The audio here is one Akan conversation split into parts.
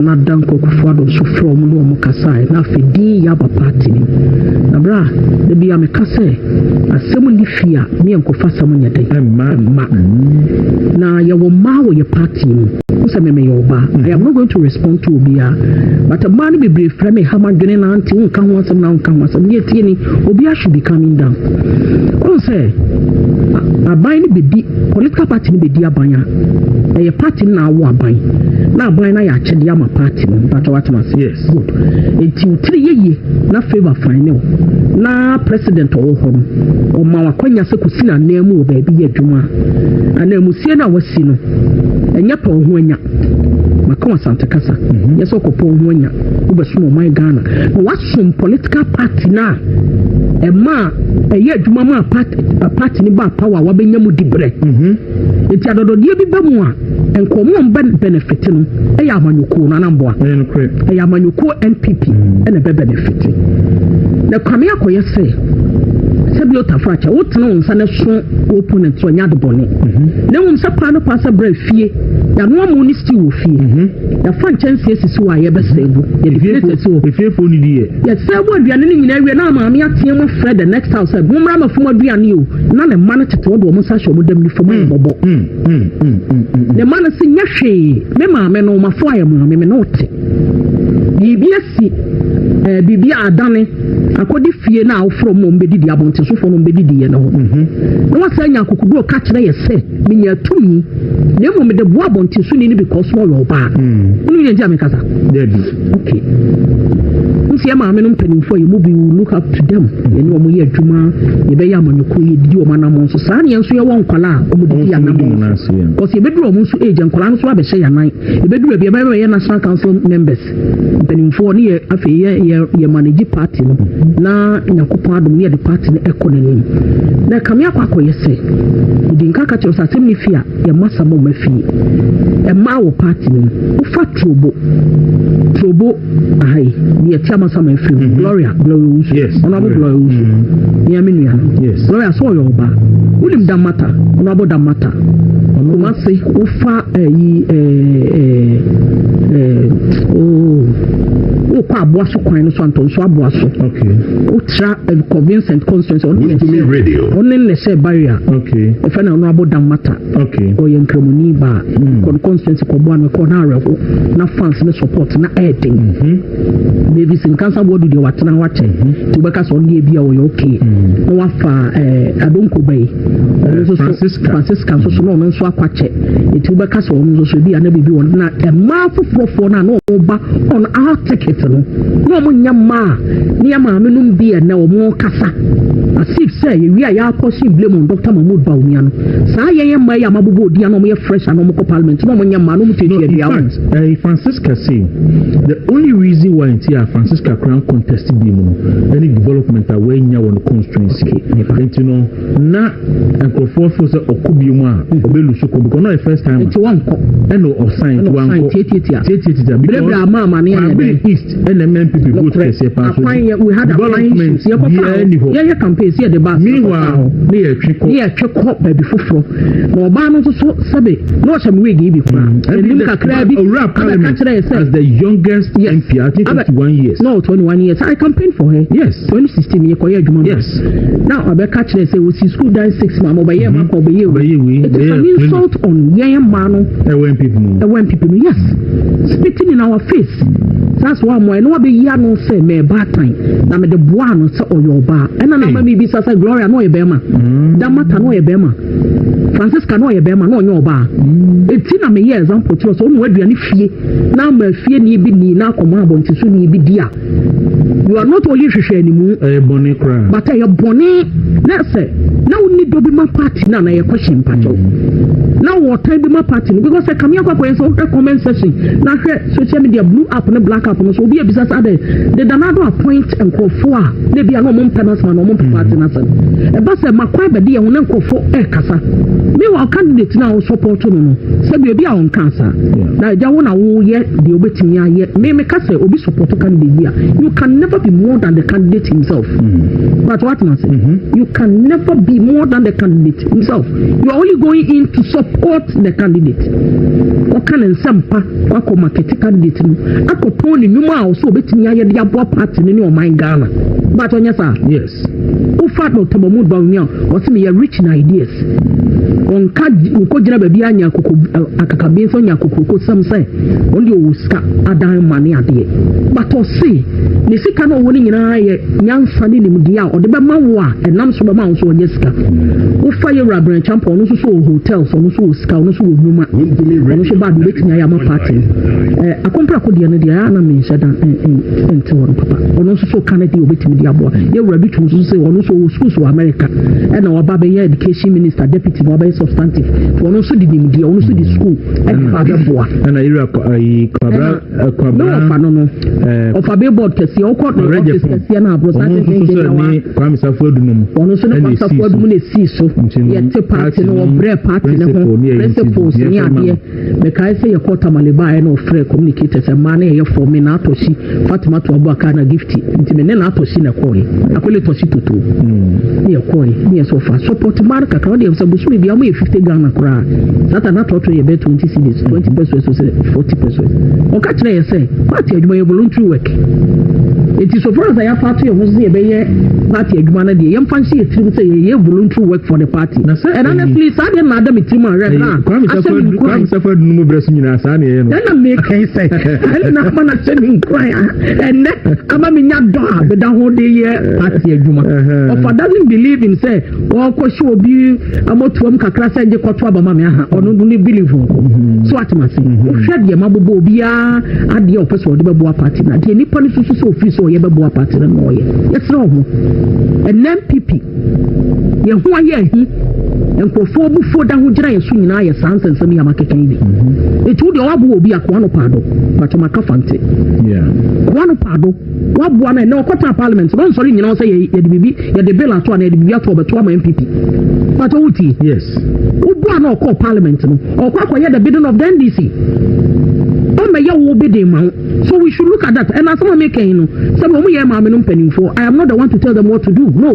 na danko kufuado so from no mukasai na fedi ya ba party ni na bra de bia me kase asem ni fia me enkofa sam nyade ma na ya wo ma wo ye party ni so me yo ba I am not going to respond to obia but a man be brave frame me hamadwene na anti nka ho asem na nka ho asem ne tie ni obia should be coming down on say aban ni be di political party ni be di abanya e party na wo aban na aban na ya chede ama party no but what must yes good enti utiri yeye na favor final na president o ho o ma wakwanya se kusi na nemu o ba bi adwuma ana musie na wasi no enya pa ho anya maka Santa Casa yes okopo ho anya obesumo my Ghana what some political party na e ma eye adwuma ma party ni ba power wa benya mu dibre enti adodo die bi ba mu a enkomo mba benefit no e ya amanyuko na namboa e ya amanyuko NPP e na be benefit na kwame akoye se sebi otafacha wotena onsa na so opponent so nya de bone na won se pa no pasa bra fie ya no amunisti wo fie ya fan chance esisi wa ye be sebu ye defeat so fie fo ni die ya sebu aduane ni nyina wie na maame atie mo Fred the next house mo mra ma fo aduane o na ne man tete wo do mo sa hye mo dam ni fo mo bobo ne man se nya hwe me maame no ma fo ayemo me no te bibiasi bibia adane akodi fie na awfro mo mbedidi abonte so fo no mbedidi ye no no wasa nya kokudo ka kire ye se menya tumi ne mo me de bo abonte so ni because small oba ni ye nja me kasa okay nsia ma me no mpanimfo ye mo bi look up to them ye ni o mo ye adwuma ye be ya manyoko ye didi o manam so sa ne nso ye won kwala o mo didi ya nam because ye beduru o mo so age nkwala nso abehye ya nan ye beduru bia be ye national council members mpanimfo ni ye afi ye manage party no na nyakopa adom ne de party ne economy na kamia kwakọ yese di nkaka che osasem ni fia ye masa mo mafi e ma wo party ne ufa trobo ai ni etia masa mafi Gloria yes honorable Gloria ni aminu ya yes Gloria so yo ba ulim damata honorable damata kuma se ufa kwa aboaso kwan no so anto so aboaso okay ultra convincent constituency on radio on the share barrier okay if na no aboda matter okay o yen kremoni ba constituency ko bo an ko na arefo na fans ne support na aiding maybe sin cancer board do watena wache to beka so on bia o okay no wa fa adonko bai Francisca so no so akwache to beka so on so bia na bibi won na e ma foforo na no ba on our ticket no mo nyama ni ama me no bia na o mo kasa asif say we are ya possible blame on Dr. Mahmoud Bawumia no sa ye ma ya mabobo dia no mo ye fresh and no mo parliament no mo nyama no mo te dia Francisca say the only reason why Francisca crown contested any development away nya won constituency you know na enkrofo for say okubium a obelu so because not the first time it one ko no sign to one ko tietia because mama ne east NMPP vote kese pass we had development yeah campaign see the back meanwhile near tweko ba bi foforo na oba no so sabe no cham we gi bi kwa enim kakra bi as the youngest MP I think 21 years no 21 years I campaigned for her yes 2016 ye koye adwuma yes now abeka kire say we see school die 6 ma oba ye ma ko oba ye we it is an insult on yen man no people yes spitting in our face that's why mo no be ya no say me bad time na me de boa no say oyoba ena na ma mi bi sa Gloria no ye bema damata no ye bema Francisca no ye bema no nyoba eti na me ye example to so no aduane fie na ma fie ni bi ni na akoma abonti so ni bi dia you are not only hwehwe animu boni kra but you boni na say na uni do bi ma party na ye question pacho na what time bi ma party because say kamia kwa so comment section na hwe social media blue app na black app no so obi ebisa sa de danado appoint enkofo a na bia no mo mpena so na mo party na say e ba say makwa be de ye ho na enkofo kasa me wa candidate na wo support no se bi obi a on cancer na ja wo na wo ye de obetimi aye me ka say obi support candidate bi a you can never be more than the candidate himself but what man say you can never be more than the candidate himself. You are only going in to support the candidate. What can ensempa wako market candidate no akoponi nyuma a so obetimi aye de abo party ni o mind Ghana but on yes ufa no tobomu ba nya o se me rich in ideas on ka ko jira ba bia nya akakabe so nya kokoko sam say on de o ska adan mane ade but o see ni sika no woni nyina ye nyansa ni nim dia o de be ma wo a enam so be ma so onye sika ufa ye rabran champion no so hotel so no so ska no so nyuma no so ba de betinya ya ma party akompra ko dia no dia na me nshada ente won papa ono so Canada obetimi dia boa ye wura bi tu so say ono so school so America and na oba be ye education minister deputy no be substantive ono so di nim dia ono so di school and father boa and ira kwabra no of a billboard kesi o court no kesi na abro certain things na kwame safodunum ono so na safodunum na si so ye te party no bre party no principles ni ade me kai say ye court amaliba e no free communicators e man e ye for me Naa Torshie Fatima to abaka na gift nti me Naa Torshie na call akole Torshie toto ni e call ni e so fa support mark ka dey say busumi bia mo 50 Ghana kura sata na toto ye be 20 cedis 20 pesos so 40 pesos o ka kire ye say party adwuma ye voluntary work it is so far as I have party was the party agreement the young fancy say voluntary work for the party and honestly Saturday madam itima I suffered no blessing in Asani then I make say and na man sending cry and ama me nya do a be da ho de party agreement of doesn't believe him say o ko show obi amotuam kakra say je koto abama me aha ono do ne believe so what must say o hwede ye mabobo obi a ade o person de be bo party na de nipa ni so office ye be bo party na no ye yes no ho and MPP ye ho aye hi enkofo bufo da ho gira ye so nyina ye sansensem ya makekan bi etu de wabo obi akwa no pado but maka fante kwano pado wabo na no kwata parliament don sorry nyina say ye de bibi ye de bill ato na ye de bibi ato beto ama MPP but wuti yes ubu na ko parliament no okwa ye the bidding of the NDC so we should look at that. And as someone making some of I am not the one to tell them what to do. No.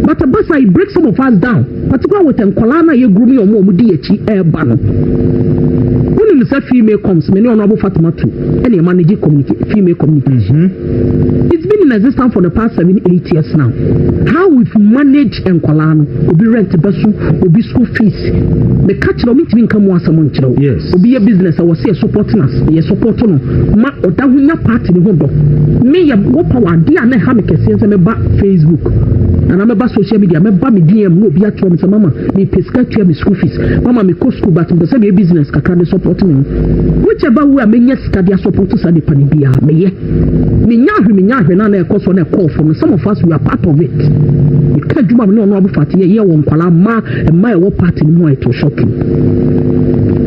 But the bus I break some of us down. Particularly with them Kolana ye grumi or more DH air ban. When you say female comes, many honorable Fatima too. Any managing female communication. It's been in existence for the past 7-8 years now. How we've managed and Kolana will be rent besu, will be school fees. The catch no meeting come once a month. Yes. Will be a business I was say supporting us. Yes, supporting ma odahunya party ni hodo. Me ya wo power dia na ha me kese se me ba Facebook. And I'm about social media, me ba me DM no bi atwo me say mama me pesca tua me school fees. Mama me go school but me say be business kakra de support me. Whichever way me nya sika dia support sa de pani bia me ye. Me nya hwe na na e koso na e call for me. Some of us we are part of it. Me ka djuma me no abufati ye wo nkwala ma e wo party ni mo e to shocking.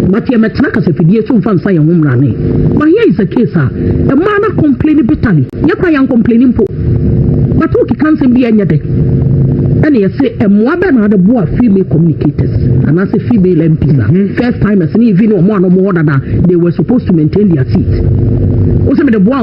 Matia metna ka se fidie so mfa nsa ye ho mrane. But here is the case a man complain bitterly. Yakwa yan complaining po. But who can say be anything? And you say a mother and the boy female communicators and as a female MPs. First time as even one or more than they were supposed to maintain their seat. Also me the boy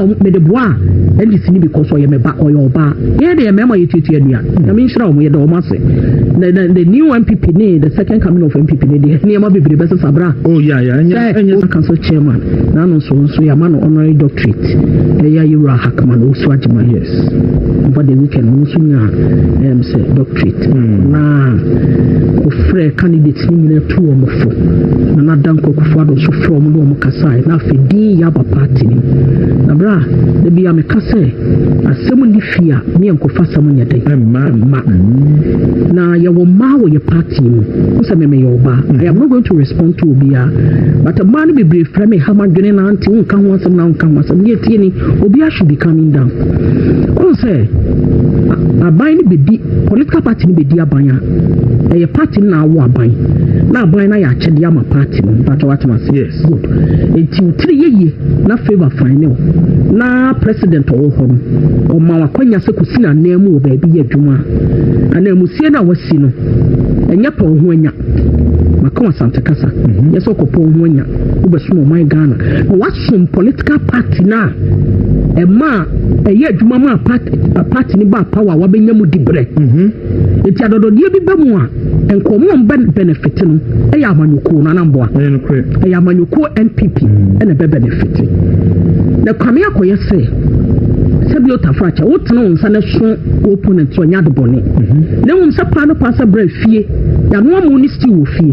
and you see because or your back or your bar. Yeah, they remember you to I mean sure we the the new MPP the second coming of MPP near my baby best sabra. Oh yeah, council chairman. Nano so your man honorary doctorate. Yeah, you are Hackman also yes. Over the weekend also say doctorate. Nah ofre candidates ni two or more. Na danko kufado so from no mukasai na fedi ya ba party ni. Na bra de bia me kase asem ni fia me enkofa sam nya den ma na ye wo ma wo ye party ni so me ye oba I am not going to respond to obia but a man be brave frame me hamadwene na anti unka ho asem na unka ho asem ye tie ni obia should be coming down on say aban ni be di political party ni be di abanya e party na wo aban na aban na ya chede ama party no but what must yes good enti 3 ye na favor final na president wo ho o ma wakwanya se kusina na mu ba bi adwuma ana musie na wasi no enya pa ho anya maka wasante kasa yeso ko po ho anya wo beso my Ghana wasom political party na ema eye adwuma ma party ni ba power wa benya mu dibre enti adododie bi ba mu a enkomo mba benefit no eya amanyuko na namboa eya amanyuko NPP ene be benefit na kwame akoye se sebi otafracha wotena onsa na so opponent so nya de bone na won se pa no pasa bra fie ya no amunisti wo fie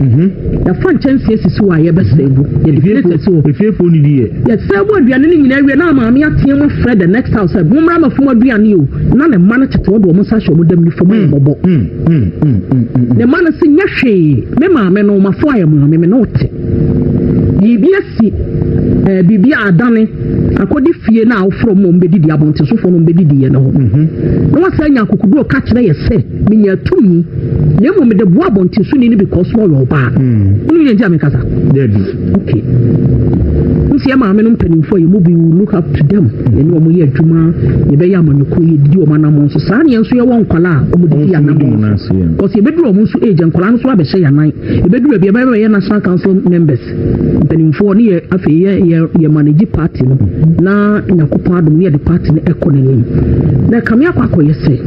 ya fan chance esisi wa ye be sebu ye defeat so fie fo ni die ya sebu aduane ni nyina wie na maame atie mo Fred the next house mo mra mafo aduane o na ne man chete wodo mo sa hwe mo dam ni fo mo bobo ne man se nya hwe me maame no mafo ayemo me no te yibiasi bibia adane akodi fie na awfro mo mbedidi abonte so fo no mbedidi ye no no wasa nya kokudo ka kire ye se menya tumi ne mo mede bo abonte so ni because mo yo ba ni nje amekasa okay nsia maame no mpanimfo ye mo bi look up to them eni omo ye adwuma ye be ya manyuko ye didi o manam so saa ne enso ye won kwala o mo didi ya nam o se beduru o mo so age nkwala no so abehye ya nan e beduru bia be ye national council members mpanimfo ni ye afi ye manage party no na nyakopa adom ne de party ne economy na kamia kwakọ yese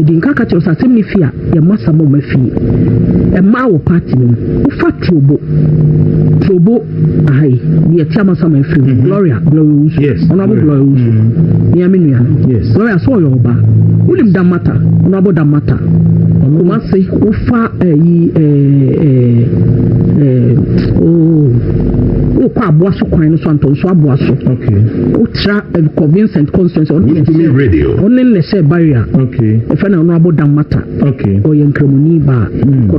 di nkaka che osasem ni fia ye masa mo mafi e ma wo party no ufa trobo ai ni etiama sama mafi Gloria yes honorable Gloria ni aminu ya yes Gloria so yo ba ulim damata honorable damata kuma se ufa kwa aboaso kwan no so anto so aboaso okay ultra convincent constituency on radio only le say barrier okay e fa na no aboda mata okay o yenkramuni ba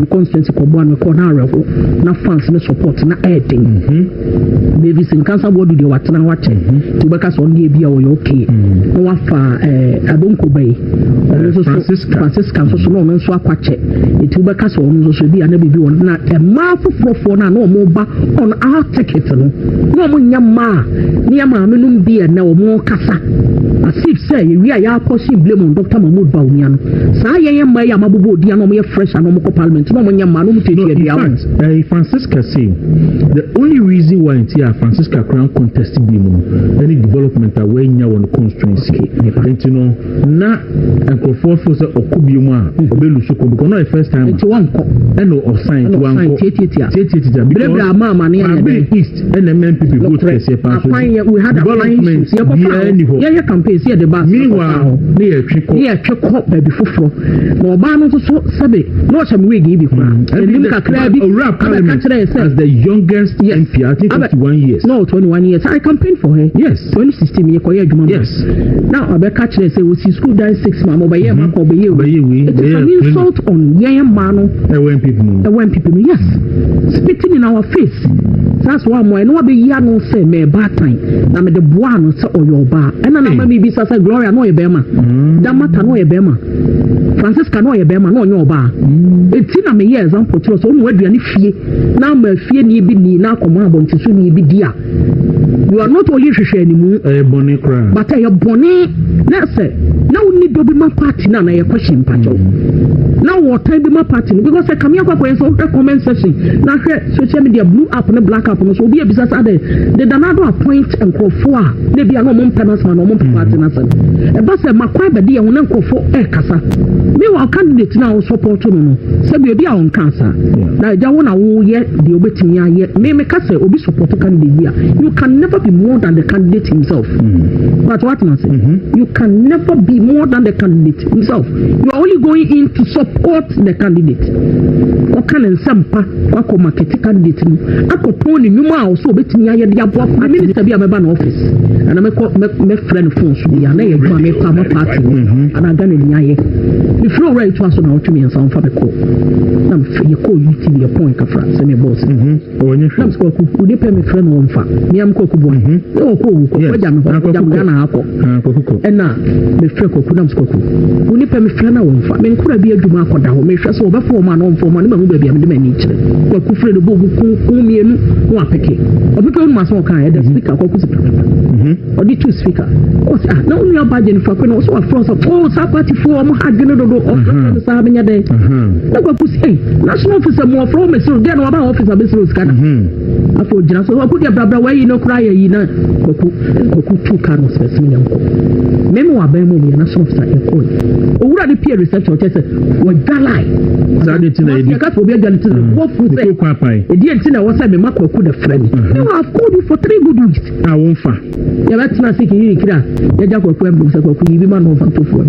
constituency ko bo an ko na arefo na fans ne support na aiding baby sin cancer board de watena wache ti beka so ndie bia o okay no wa fa adonko bai Francisca so no so akwache ti beka so no so bia na bibi won na e ma foforo na no mo ba on our ticket no mo nyama ni ama menum bia na o mo kasa asif say we are ya kosi blame on Dr. Mahmoud Bawumia no sa ye ma ya mabobo dia no mo ye fresh no mo ko parliament no mo nyama no mo te dia dia Francisca say the only reason why Francisca crown contest bi mu any development away nya won constituency you know na enkrofo for say okubi mu a obelu so ko because no the first time it one ko eno sign to one ko tietitia because ma na ya east NMPP vote kese pa so we had a yeah campaign see the bus meanwhile near tweko baby foforo na oba no so sabe no cham we gi bi kwa enim kakra bi as the youngest MP I think 21 years no 21 years I campaigned for her yes 2016 me ko ye adwuma yes now abeka kire say we see school die 6 ma oba ye ma ko oba ye we it's an insult on ye ma no when people yes spitting in our face that's why mo no be ya no say me bad time na me de boa no say oyo ba na na me bi say Gloria no ye be ma Damata no ye be ma Francisca no ye be ma no onyo ba eti na me ye example to so mo aduane fie na ma fie ni bi ni na komo abonti so ni bi dia you are not only hwehwe animu boni kra but you boni na say na we need dobi ma party na ye question pacho na what time be my party because I come here kwa so comment section na hwe social media blue app na black app no so obi ebisa say the danado appoint enkrofo a na bia no mo penance ma no mo party na say e ba say makwa be de won enkrofo kasa me wa candidate na wo support no say be bia on cancer na ja wo na wo ye de obetimi aye me ka say obi support candidate bia you can never be more than the candidate himself but what na say you can never be more than the candidate himself you are only going in to support the candidate o kan nsampa wako market candidate no akopon ni nyuma a so obetimi aye de abo minister bia me ba na office ana me friend phone so ya na ye dwuma me pa mo party ana Ghana ni aye the flow right to aso na otwe me nsa mfa be ko na me ko YouTube point kafra se me boss onye na ko ku ni pe me frɛ no mfa me am ko ku bo e o ko ja me ko ja me Ghana akọ na me frɛ ko ku na ko ku ni pe me frɛ na mfa me nkura bi adwuma akɔda ho me hwɛ so obɛfo o ma no mfa o ma ne ma hu ba bia me de mani kyerɛ ko ku frɛ no bo ku mienu no apeke obika no ma so kan e da speaker ko ku or the two speaker na only about the for no so for so party for mo ha gene do of sa benya dey na ko say national officer mo from me so get no about officer be so scan afo jira so ko dia bra why no cry yi na ko two car no space me yanko me mo aban mo me national officer e ko owura the peer research o tese wo galai za de tina e ka to be galai tina wo fu say e di tina wo say me makwaku the friend no I've called you for 3 good weeks I won't fa ya batina siki yiri kira ya ja kwaku em so kwaku yi bi ma no fa to fu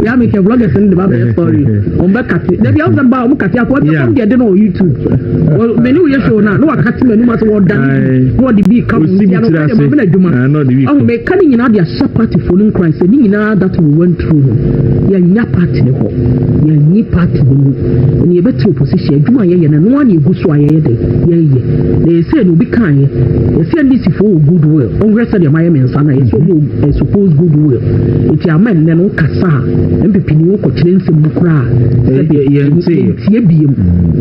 ya me ke vloggers in the Bible story on back at the be out ba o kati akwa come there no YouTube many we show na no akati menu ma so dan no the big come ya no be na djuma o me kan nyina dia party for no Christ ni nyina that we went through ya nya party ne ho ya nyi party ni e betu opposition adwuma ye na no na eguso aye de ye they say no be kan ye say this for goodwill on rest of the my men sana ye so suppose goodwill it amen ne no kasa MPP ni ko kire nsem no kura ye ntie biem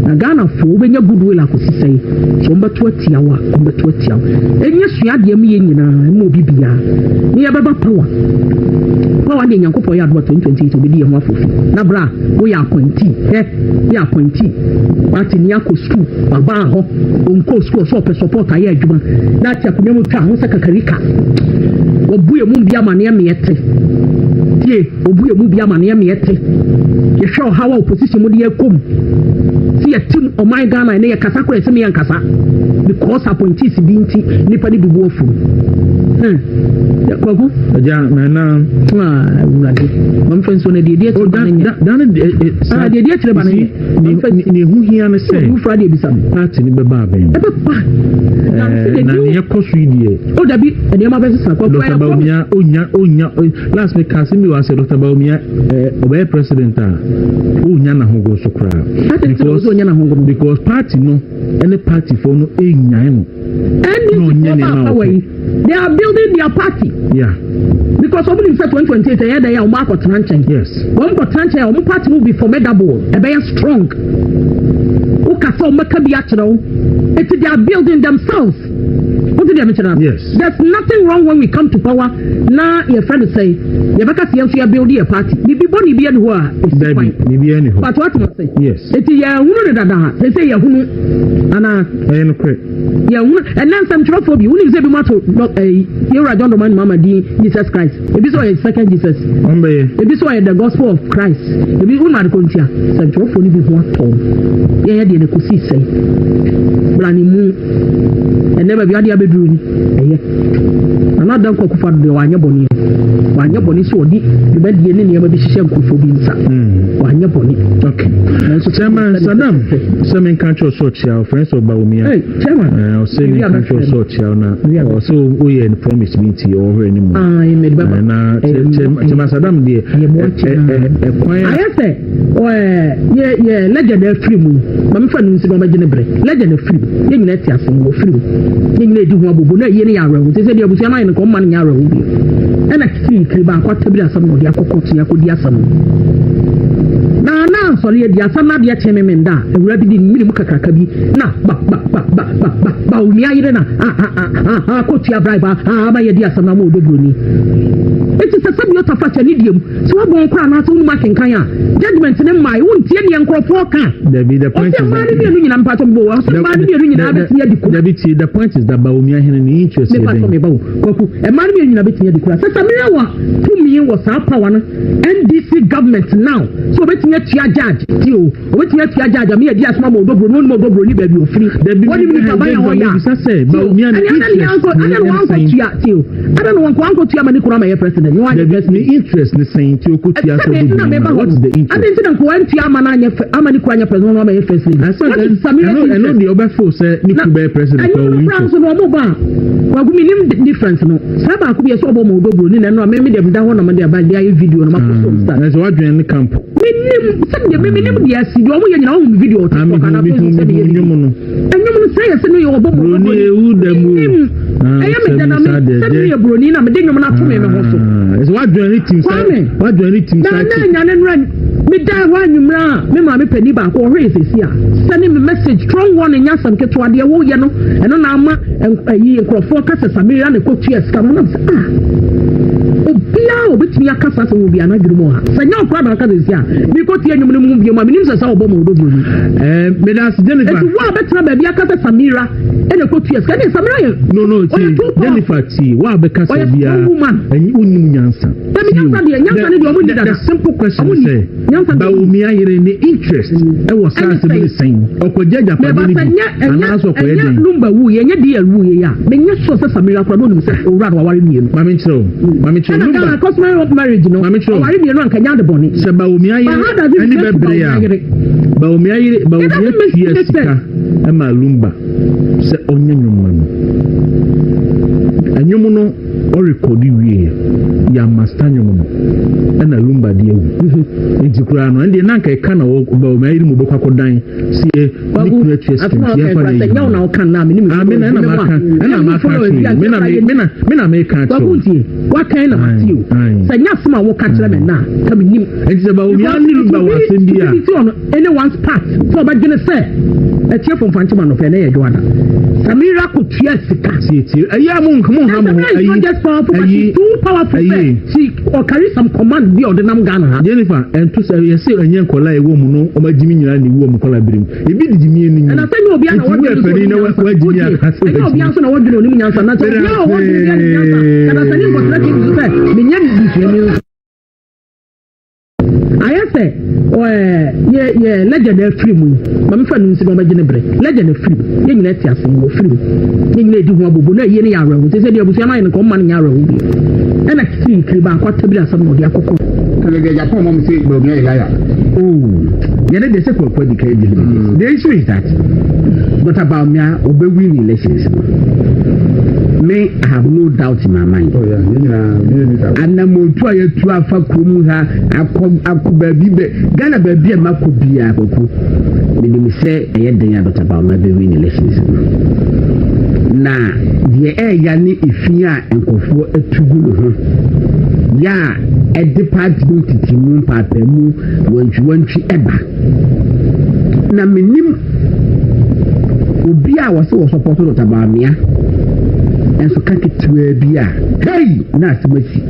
na Ghana fo benya goodwill akosisai so mbeto atiawa enye sua de am ye nyina mo bibia ni ya baba power de nyankopɔ ya do 2028 obedi yɛn afofi na bra wo ya appointee ya appointee party ni akɔ school baba ho onko school so pe support aye adwuma na tia kunya mu twa ho sakakarika obuye mu bia mane me yete tie obuye mu bia mane me yete ye hwe hawa opposition mu de yakom si ya team o my Ghana ne ya kasa kora se me yan kasa because appointees bi nti nipa ni bibu ofu ya kwagu ja na urade mam fenso na de de tire bananye ni hu hia ne se hu frade ebisa party ni beba ben na ne kosu die o dabi ene ma be sisa kwa Dr. Baumia onya last week Kasim was Dr. Baumia obey president onya na hongo so kra because party no any party for no enya no they are building their party. Yeah. Because somebody said 2028, they are Marco Tranchen. Yes. One Tranchen, our party will be formidable, they are strong. They are building themselves. What did they mention? Yes. There's nothing wrong when we come to power. Now, your friend say, you are building a party. Maybe Bonnie be anywhere. But what must say? Yes. It's a woman. They say, yeah, and then some trouble. You will say, you are John Roman Mama D. Jesus Christ. If this was a second Jesus. If this was the gospel of Christ. If this was not Contia, some trouble will be one tone. Yeah, the Kusi say, Brani Moon, and never be other bedroom. Another cook for the Wanya Boni so deep, the bed the enemy of the Shishan for Binsa. Wanya Boni. Okay. So, Chairman Saddam, some in country social friends of Baumia. Chairman, I'll say in country social now. Also, we had promised me to you already. I made Baba. Chairman Saddam, dear, I say, yeah, legend of free moon. My friend is going to break. Legend of free. You let us go free. You need to do what you need. They said you was in common yarrow. And I see Kriba, what to be a son of the Akokoti, Akodiasam. Now, sorry, the Asana, the Achemenda, a rabbit in Milimukakabi. Now, Baumia, Kotia Briba, my dear Sanamu Dobruni. It is a subject of an idiom. So I'm going to crown out Mark and Kaya. Judgment in my own Tierney and Crofoka. There be the point. The point is that Baumia had an interest in a man in a bit near the class. To me was our power NDC government now. So wait me at your judge. Wait me at your judge. I'm here, dear Smamo Dobro, no more Dobro, you baby, free. What do you mean by Baumia? I don't want to your president. the no the interest the saying to okutia so what is the interest I didn't think one tia amana anya amani kwanya president no ma first lady I know the obefo say ni ku be president ko wi so no mo ba wa gu minim difference no saba ku be so obo mo odobro ni na no me dem da ho na me de ba dia video no ma so start na so wadwen ni camp minim sabe me minim dia si do mo ye nyina ho video to ko kana so se be enyum no say se no ye obo mo ni ewu da mu ayi me dana me se no broni na me de nyum na to me ho so is wadwen ni team side na nya ne nra me da wa nyumra me ma me pani ba ko hwe sesi a send me message strong one nya sam ke to ade wo ye no eno na ama ayi enkrofo ka se samira ne ko tua ska no na obia obetumi akasa se wo bia na dwuru mo ha sanya okra ba ka sesi a mi ko tia nyum ne mu bia ma minim se sa obo mo do bro me da Jennifer e wo betra ba bia akasa samira ene ko tua ska ne samira ye no Jennifer ti wa be ka se bia anyi unim nyansa the simple question say ba umi ayire ni interest e wo sa se be sen okojaja pa ni ana so ko yeden number wu ye nye dia wu ye ya me nye so se samira kwa no nim se owura wa ware ni mami chiro number customary of marriage no ware ni no anka nya de boni se ba umi ayire ani bebre ya ba umi ayire ba umi tia sika e ma lumba se onye nyumma no anyumu no o record wie ya master nyumu no na lumba de ewu ntikura no ende na nka eka na wo ba o mayiri mu bekwa kodan sie ni create system ya fa ni ya na o kan na me ni na me ka to wa kan na matiu sanya sma wo ka kire me na ka me nim enti ba o mi ani lumba wa sembia any one part so ba gene say e tie fom fanchima no fe na ye dwada samira ko tua sika tie ayi amu nkomo ha mo ayi too powerful she or carry some command be ordinam Ghana Jennifer and to say you say enyen kola e wo mu no o ma jimi nyina ni wo mu kola birim e bi di jimi eni na tanya obi na wo feri na wa jimi akase e obi anso na wo dwene oni nyansa na tanya ya wo dwene ni nyansa kana tanya ko tra ki say me nyam di femi ayese ye legend film mama fa nu nsi no bagene bre legend film ye nyina ti ase wo film ye nyina di ho abobo na ye ne ya rawo se de abusia na ko man nya rawo bi ena kiti kiri ba kwa tabira asam no de akoko kale de japan mom say bro nya ilaya ye ne de se ko di kai di the issue is that but about me obe win elections me I have no doubt in my mind and mo tu aye tu afa krom ha akoba bi be Ghana ba bi ma ko bia akoko me say eye den ya but about me be win elections na de ya ni ifia enkofo etugu no ho ya e department titimu papa mu wantwi eba na menim obi a wo support no tabamia enso kaketua bi a hey na asemachi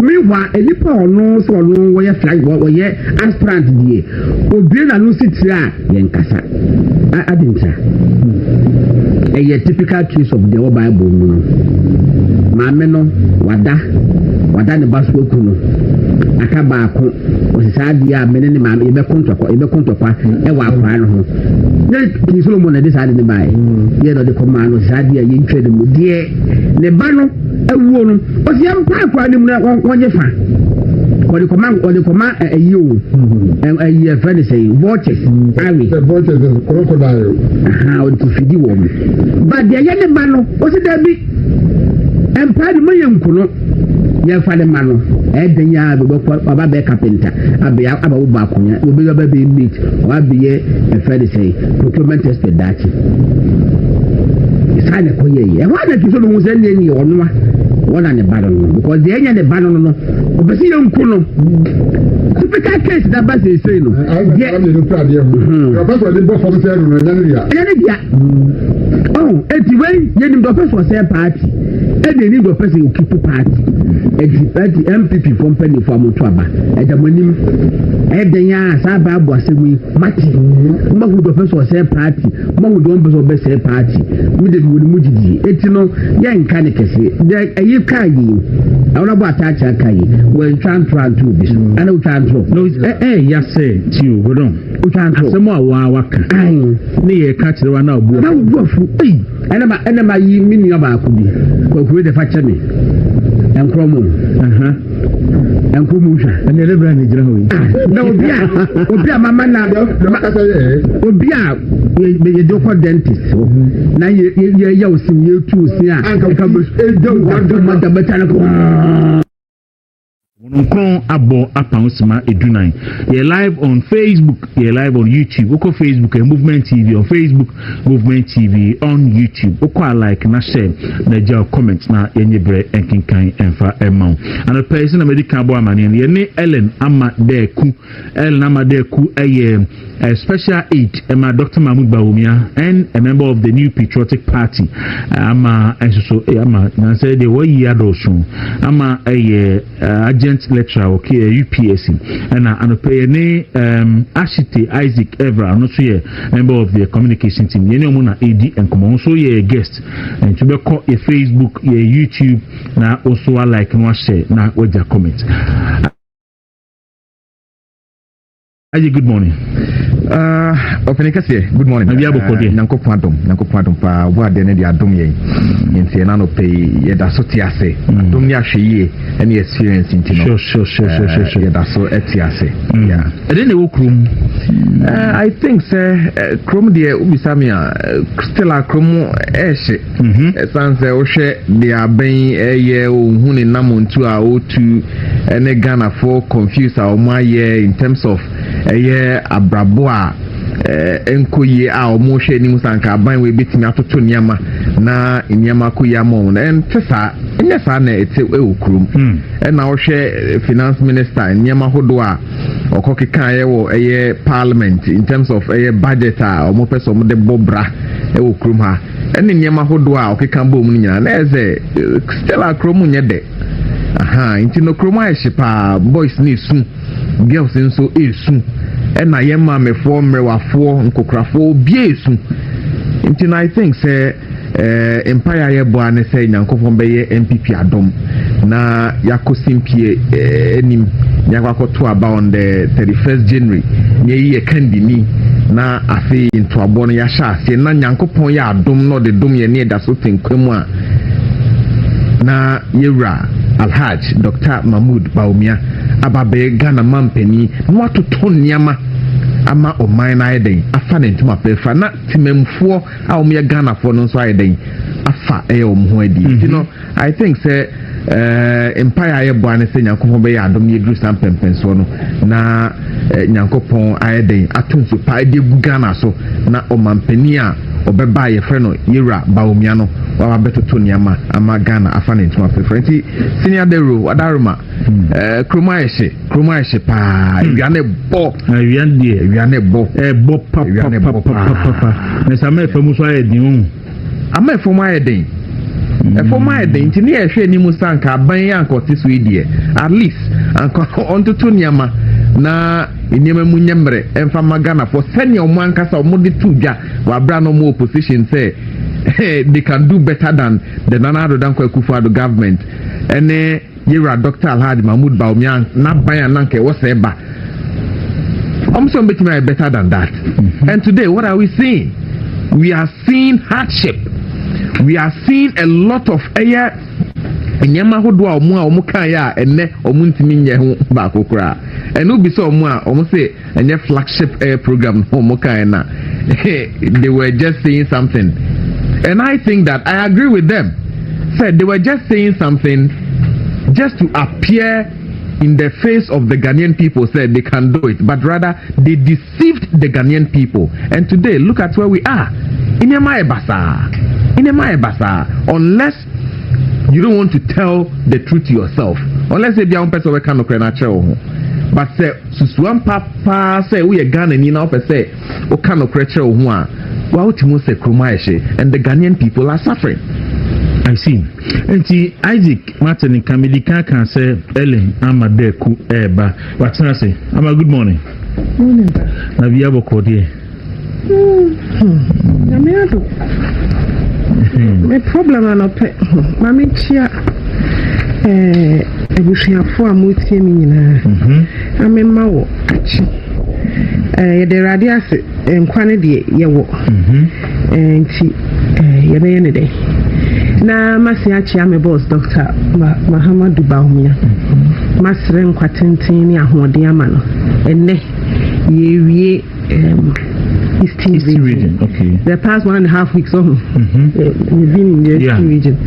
mewa elipa ono so ono wo ye flag wo ye aspirant die obi na no sitira ye nkasa adinta a typical case of the Bible no maame no wada ne baso ku no aka ba ko osisadi a mene ne maame ebe kontokwa e wa akwa no ho ne Solomon na de sadi ne bae ye no de koma no sadi a ye ntwe de mu de ne ba no awuo no osiyam pa akwa ne mu na wonye fa odi koma ayo ayi friend say vultures awi the vultures crocodile odi to fidi wo mu ba de ye ne ba no osi da bi empire mo yenkuno ye fa de ma no eden ya be baba be carpenter abe wo ba konya obi ga be meat wa be ye friend say procurement expert that isa ne ko ye e wa na ti so no se ne ni onwa wona ne ba no because de enya ne ba no obesi yenkuno typical case that ba say no ye no prade ho professor de bo for say no nya ne dia oh eti we ye nim do person say party e dey need do person keep party eti MPP company for amoto aba e da manim e den ya sa ba abo asemi mati ma hu do person say party ma hu do person be say party we dey woni mujiji eti no ye nka ne kese de ayi ka yi awona bo atacha ka yi we tran to bi so ana we tran to no ya say ti o godon we tran to asemo awa waka ai ne ye ka kire wa na obu fu ena ma yi mini aba akubi ko de fa cheme enkromo enkromo hwa ene le brand ejira ho yi na obi a mama na obi a ye do ko dentist na ye osim ye tu osin a ka do madam tale ko Nkron abo apansima edunan. You're live on Facebook, you're live on YouTube. Oko Facebook and Movement TV on Facebook, Movement TV on YouTube. Oko like na share na jaw comments na yenye bre enkinkan enfa emma. And a person na medical boy man ye Ellen Amadeku. Ellen Amadeku a special aid Emma Dr. Mahmoud Bawumia and a member of the New Patriotic Party. Ama ama na say the way yadosun. Ama agent lecturer okay UPSC and a pay Ashite Isaac Evra no so member of the communication team ye no na AD and come on so ye guest and to be call a Facebook ye YouTube na also like no share na with your comment. Good morning. Openikase, good morning. Nanko Phantom pa word ne dia dom ye. Nti na no pay ye da so tiase. Dom ni ahwe any experience nti no. Sure. Ye da so etiase. Yeah. And then the krum. I think say krum de ubisamia still a krum ehye. San say o hwe de aben eye ohun ni namontu a otu ene Ghana for confuse a o ma ye in terms of eye abrabo a enkoye a omo hwe ni musanka ban we betimi atoto niama na niama koya mo na entesa enya sa na ete ewukrum na wo hwe finance minister niama hodo a okokeka ye wo eye parliament in terms of eye budget a omo peso mo de bobra ewukrum ha ene niama hodo a okeka bom ni nyina na eze still akrom nyede inti no krom a shipa boys ni sun girls nso esun na yema mefo mrewafo nkokrafo biesu nti na I think say empire ye bo ane say nyankofon be ye MPP adom na yakosimpie enim yakwakoto aba on the 31st January nye ye kandini na afi into abo no ya sha se na nyankopon ya adom no de dom ye ne da so tenkwemu a na yewra Alhaj Dr. Mahmoud Bawumia ababe Ghana mampeni no atoto niama ama oman na eden afa ne ntuma pefa na timemfo a o me Ghana fo no so eden afa omho adi you know I think say empire ye bo ane se nyankopon be ya adom ye dru sam pempenso no na nyankopon ayeden atonso pa ade gu Ghana so na o mampeni a obeba ye frɛ no Yera Bawumia no wa betoto niama ama Ghana afa ne ntuma pefa nti senior dero adaruma kroma ehye pa wiane bo wiane bo papa na sama efamu so ayedin ama efamu ayedin efamu ayedin nti ne ehwe ni musanka ban yankoti so idie at least anko ontoto niama na enyema munyemre emfa magana for senior omankasa omode tudwa wa bra no mo opposition say they can do better than the Nana Addo Akufo-Addo government ene Yera Dr. Alhaji Mahmoud Bawumia na ban nanke whatever some betimi better than that. And today what are we seeing? We are seeing hardship, we are seeing a lot of air enyama hodo a omo kan ya enne omo ntimi nye ho ba kokora eno bi so omo a omo say enye flagship air program omo kan na they were just saying something. And I think that I agree with them. Said they were just saying something just to appear in the face of the Ghanaian people, said they can do it, but rather they deceived the Ghanaian people. And today, look at where we are. Inema ebasa. Unless you don't want to tell the truth to yourself, unless you don't person we can but say susuan papa say we Ghana ni na say o can okreche ho a wa utimu say kromaeshe and the Ghanaian people are suffering. I see. Enti Isaac Martin Kamilika can say Ellen Amadeku eba. What's I say? Ama good morning. Morning. Na bia boko die. Na me ado. Me problem na pe. Mami chia ebusuafo a motie mi nyina. Amema wo achi. Ye de radiase enkwane de ye wo. Enti ye be ne de. na masiachi ame boss Dr. Muhammadu Bahumia masre nkwatenten ni ahoden ama no enne yewie Eastern region. Okay. The past 1.5 weeks on we've been in the Eastern region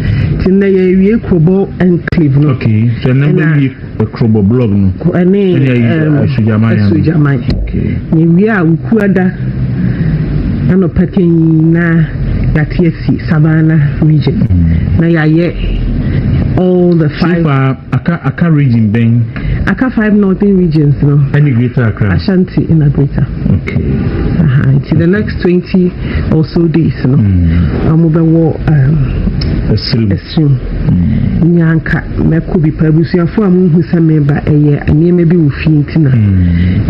till na yewie Krobo enclave no. Okay, so na we Krobo blog no Sujamai. Okay, yewie a ukuada ano pakin na TSC Savannah region. Now all the 5 Aka region then Aka 5 northern regions, no. Any greater Accra? Ashanti in a greater. Okay. Until the next 20 or so days, no. War extreme. Nyanka meko bi pabusuafo amu hu se me ba eye aniema bi wo fiintina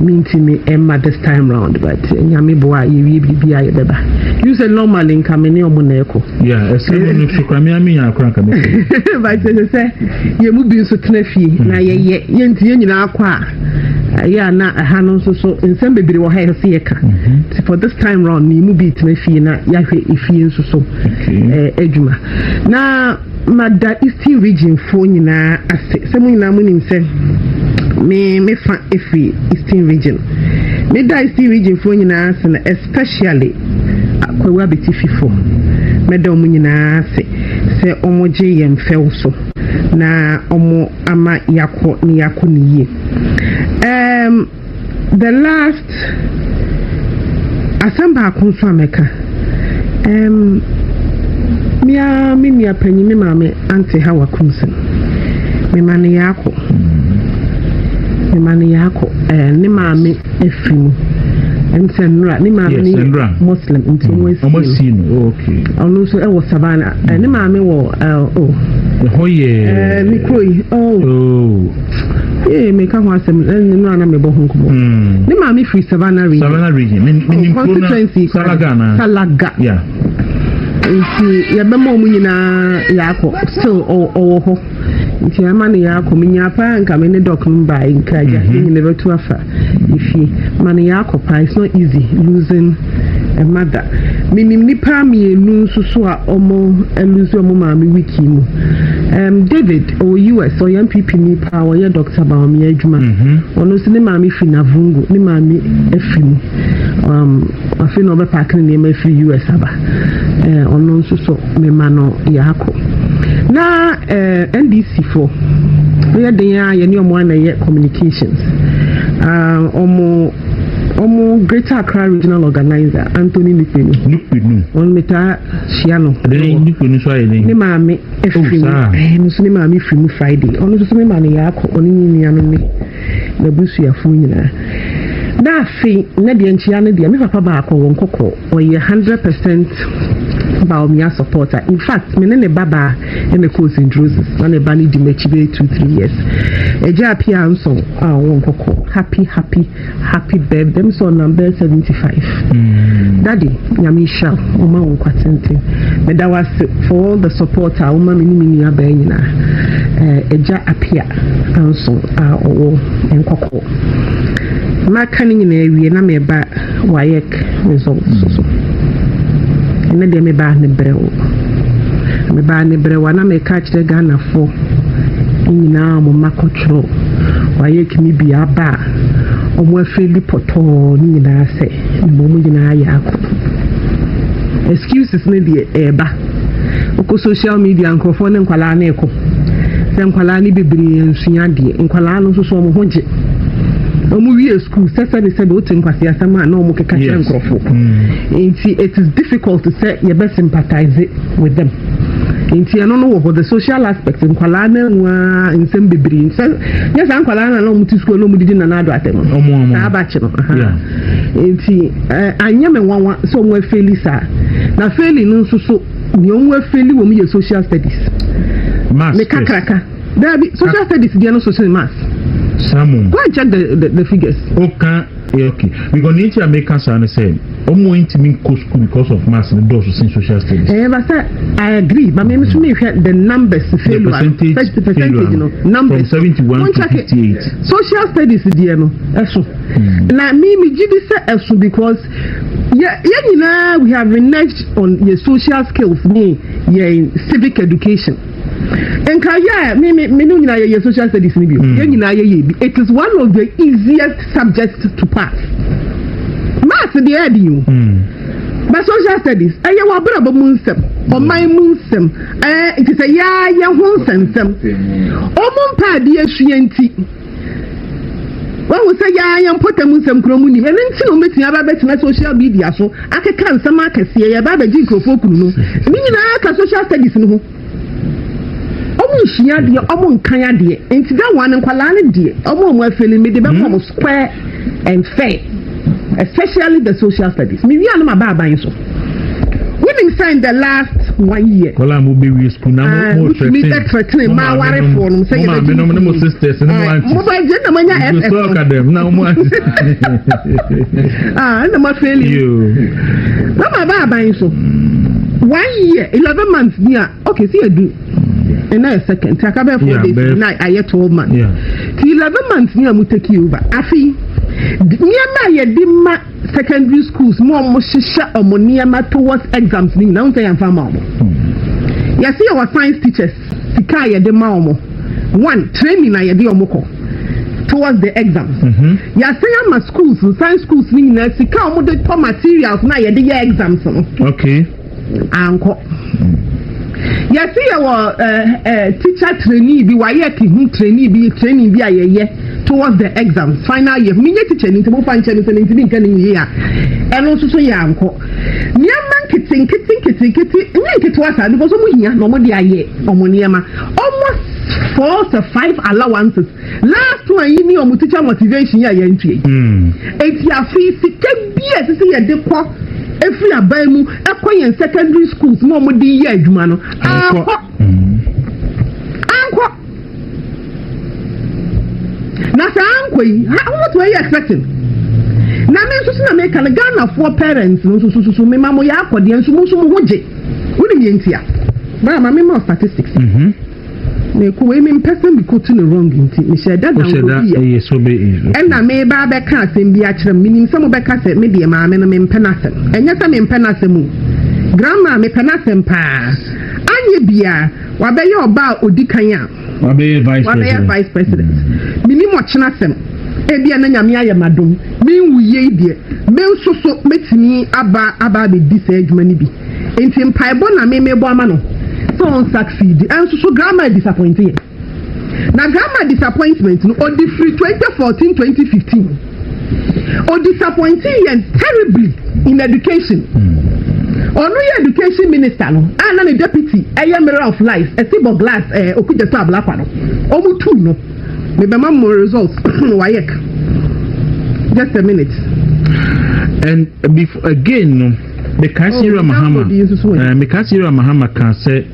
minti me emma this time round but nyame bo a ye wi bibia ye beba you say normally nka me ne omo na eko extreme no sukra me ya akra nka me but say ye mu bi so tena fie na ye nti ye nyina akwa ya na ha no so nsem bebere wo ha se ye ka for this time round ni mu bi tena fie na ya hwe efie so edwuma na Mada Eastern region for nyina ase se mu nyina mu nim se me fa efi Eastern region me da Eastern region for nyina ase na especially akwa beti fifo me da mu nyina ase se omoje yem few so na omo ama yakọ ni ye the last asamba akonso ameka Mia penny me mame anti hawa kunsen. Me mani yako. Ni mame efrimu. Nsenra ni mame ni Muslim nti Muslim. Okay. Onu so e wo Savannah. Ni mame wo hoye ni koi. Me ka ho asem ni no ana me bo honko. Ni mame free Savannah region. Me constituency Salaga. Yeah. Nti yabema mu nyina yakọ still ho nti amane yakọ minya pa nka me ne doc number nkaja nyina betu afa ifi mane yakọ pa it's not easy losing a mother minim nipa mienu susu a omo lose omo maami wiki mu David or US or MPP nipa or ya Dr. Baomi adwuma ono se ne maami fi na vungu ne maami efim afi no be park ne ma fi US aba ono nso so me ma no yakọ na NDC for we den ya ye ne omo na ye communications omo Greater Accra Regional Organizer Anthony Nupenu on meta Shiano Nupenu so aye ni maami efim so ni maami film Friday ono so me ma ne yakọ oni ni anu ni na busuafo nyina na afi na de nchia na de me papa ba akọ won kokọ oye 100% Baomia supporter. In fact, me ne baba and the course in Roses. Na ne bani di mechibe 2-3 years. Eja apia anso won koko. Happy birthday. So number 75. Daddy, nyamisha oma won kwatente. Me da was for all the supporter oma mini aba nyina. Eja apia anso owo enkoko. Maka ni nyina ewie na me ba wayek results so. Na de me ba ne brewo na me catch the Ghana for nyina mo makotro waye kimi bia ba omo afeli poto nyina se mo nyina yakọ excuses ne de eba oko social media nkofo ne nkwala na eko se nkwala ni bibiri nsua de nkwala no so mo hoje omu wie school sasa de said otin kwasi asama na omu keka chen krofo it is difficult to say you best sympathize with them inti ano no wo the social aspect nkwala na nwa nsem bibiri yes nkwala na no muti school no mudidi na ado atem na abachi no inti anya me wanwa so omu afeli sa na feli no so ni omu afeli wo mu ye social studies mass me kakraka there be social studies dey no social mass Samu. Go and check the figures. Okay. Because nature make us say almost mean school because of mass and those in social studies. But I agree. But maybe the numbers the percentage you know, numbers from 71 to 58. Social studies, you know. Now me give this because we have reneged on your social skills, your civic education. And me your social studies. It is one of the easiest subjects to pass. Maths, the idea. But social studies, I am a brother Munsem, or my Munsem, it is a young Honsem. Omon dear Shienti. What was a young Potamusem Cromuni, and then so meeting about social media, so I can some markets here about the Jinko Fokuno. Meaning I social studies. She had your own kaya dear, and to that one and Kalani dear, almost feeling me the bottom square and fair, especially the social studies. Maybe I'm a baba so. Winning signed the last 1 year. Kolam will be with school now. Me that threatening my wife for them. Say, no sisters and mobile gentlemen, look at them now. No more failing you. Mama baba so 1 year, 11 months near. Okay, see, I do. And now a second, take about 4 days. Now I get 12 months. 11 months near me take you over. I feel near my secondary schools more mushisha or moniama towards exams. Now say I'm from you see our science teachers. Sikaya de maumo. One training I do omoko towards the exams. You see my schools, science schools. Sika omo de materials now you the exams. Okay. Anko. You see our teacher trainee be trainee be a towards the exams final year. Me teacher need to move and channel and in here. And also so yanko. Near man kitting it was because nobody almost 4 to 5 allowances. Last one you need teacher motivation here entry. It's your fee can be as see a depo. If you are Baimu, acquiring secondary schools, more would be year, Jumano. Uncle. Now, what were you expecting? Now, I'm making a gun of 4 parents, no, so, Mamma Yako, the Ansumu Woje. What do you mean here? But I'm a member of statistics. Women person be cutting the wrong into me. Said that and I may buy back cats and be actually meaning some of the cats maybe a man and a penasem. And yes, I'm in penasem. Grandma me penasem pa. Anya bia, what be your about Udikaya? What be vice president? Mini watchnasem. Ebiana Yamia Madum. Mean we ye dear. Mail so makes me about the disage money be. In Tim Pibona me boamano. Don't succeed and so grammar disappointing. Now grammar disappointment or the free 2014-2015 or disappointing and terribly in education. Or no education minister no and a deputy a mirror of life a silver glass okuja to ablapano omu two no maybe more results wayek just a minute and before again the Kasira Mahama can say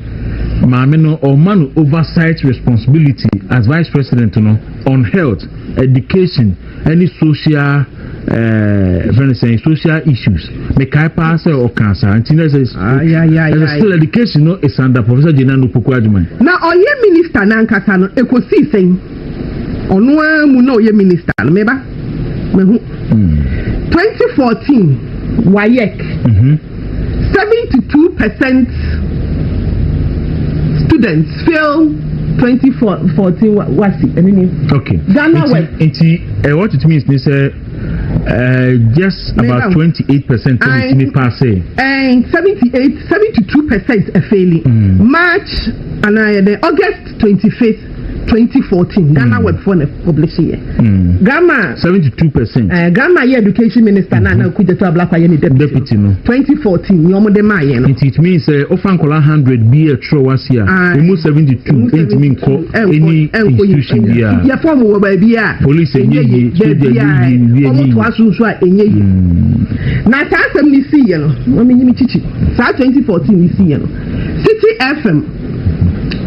Mamino or man oversight responsibility as vice president on health, education, any social social issues. Make I pass or cancer and still education is under Professor Jenanu Pukwadman. Now our minister Nankasano Ecosi saying on one no ye minister remember 2014 WAEC 72% students fail 2014 what's it okay Ghana what it means is just about 28% pass and 72% are failing March and August 25th 2014 Ghana web for publish here Ghana 72% Ghana education minister Nana Kujeto Ablakwa Yemi deputy no 2014 yomo de maye no it means ofankola 100 be a true was here almost 72 it mean call any institution here ya form wo ba bia police enye omo to asunsu a enye na ta asem ni si ye no o me nyimi chichi sa 2014 ni si ye no City FM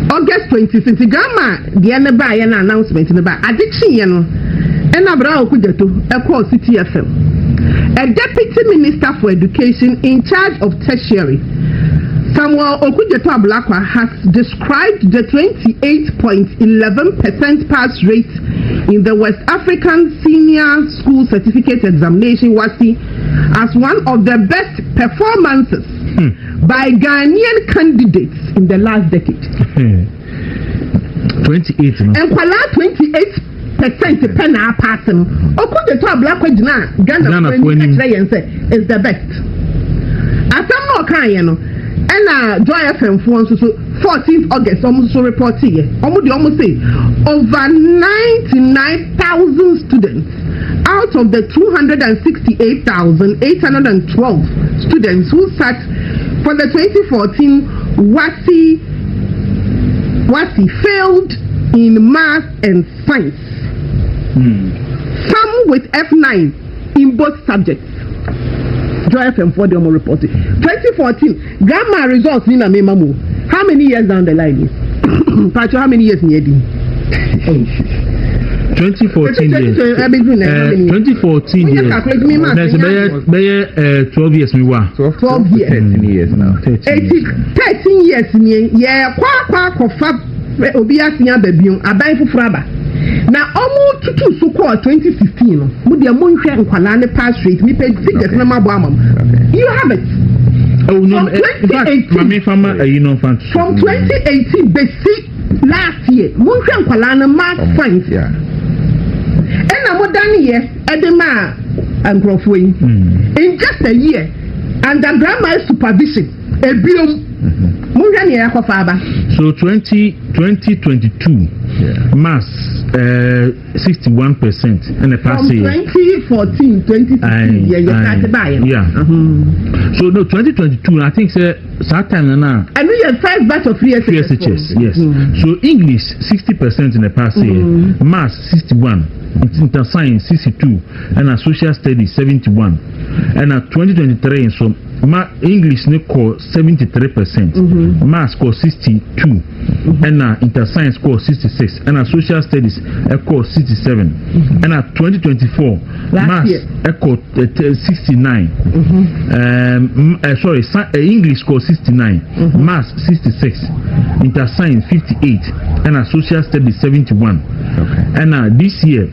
August 2020 Grandma the ne ba ye na announcement ne ba addiction ye no e na bra okujeto e call City FM a deputy minister for education in charge of tertiary Samuel Okujeto Ablakwa has described the 28.11% pass rate in the West African Senior School Certificate Examination WASI as one of the best performances by Ghanaian candidates in the last decade. 28. And Kuala 28% penna passing. Oku the top black Ghana is the best. As I'm not kind, and Joy FM for 14th August, almost so report here. Almost say over 99,000 students out of the 268,812 students who sat for the 2014 WASI failed in math and science. Some with F9 in both subjects. Joy FM for the reporting. 2014 Gamma results in a memo. How many years down the line is? Pacho, how many years in Yedi? 2014 years. 2014 years. 12 years. 12 years. 13 years now. 13 years. Yeah, Obiasinya baby, abai fufuraba. Na almost to so called 2016. Mudia monhwe nkwala ne pass rate. Me pay tickets na mabo amam. You have it. Oh no, from 2018 basic last year. Monhwe nkwala na math science. Yeah. And I'm done here. Edema and Grofway. In just a year, under grammar supervision, a bill. So 2022 mass 61% and a pass year. 2014, 2016 yeah. So no 2022 I think that time now. And we have 5 batch of free SHS, yes. So English 60% in the past year, math 61, inter science 62, and a social studies 71, and a 2023 so English ne score 73%, math score 62, and inter science score 66, and a social studies score 67, and a 2024 math score 69. English score 69, math 66, inter science 58, and a social studies 71. And this year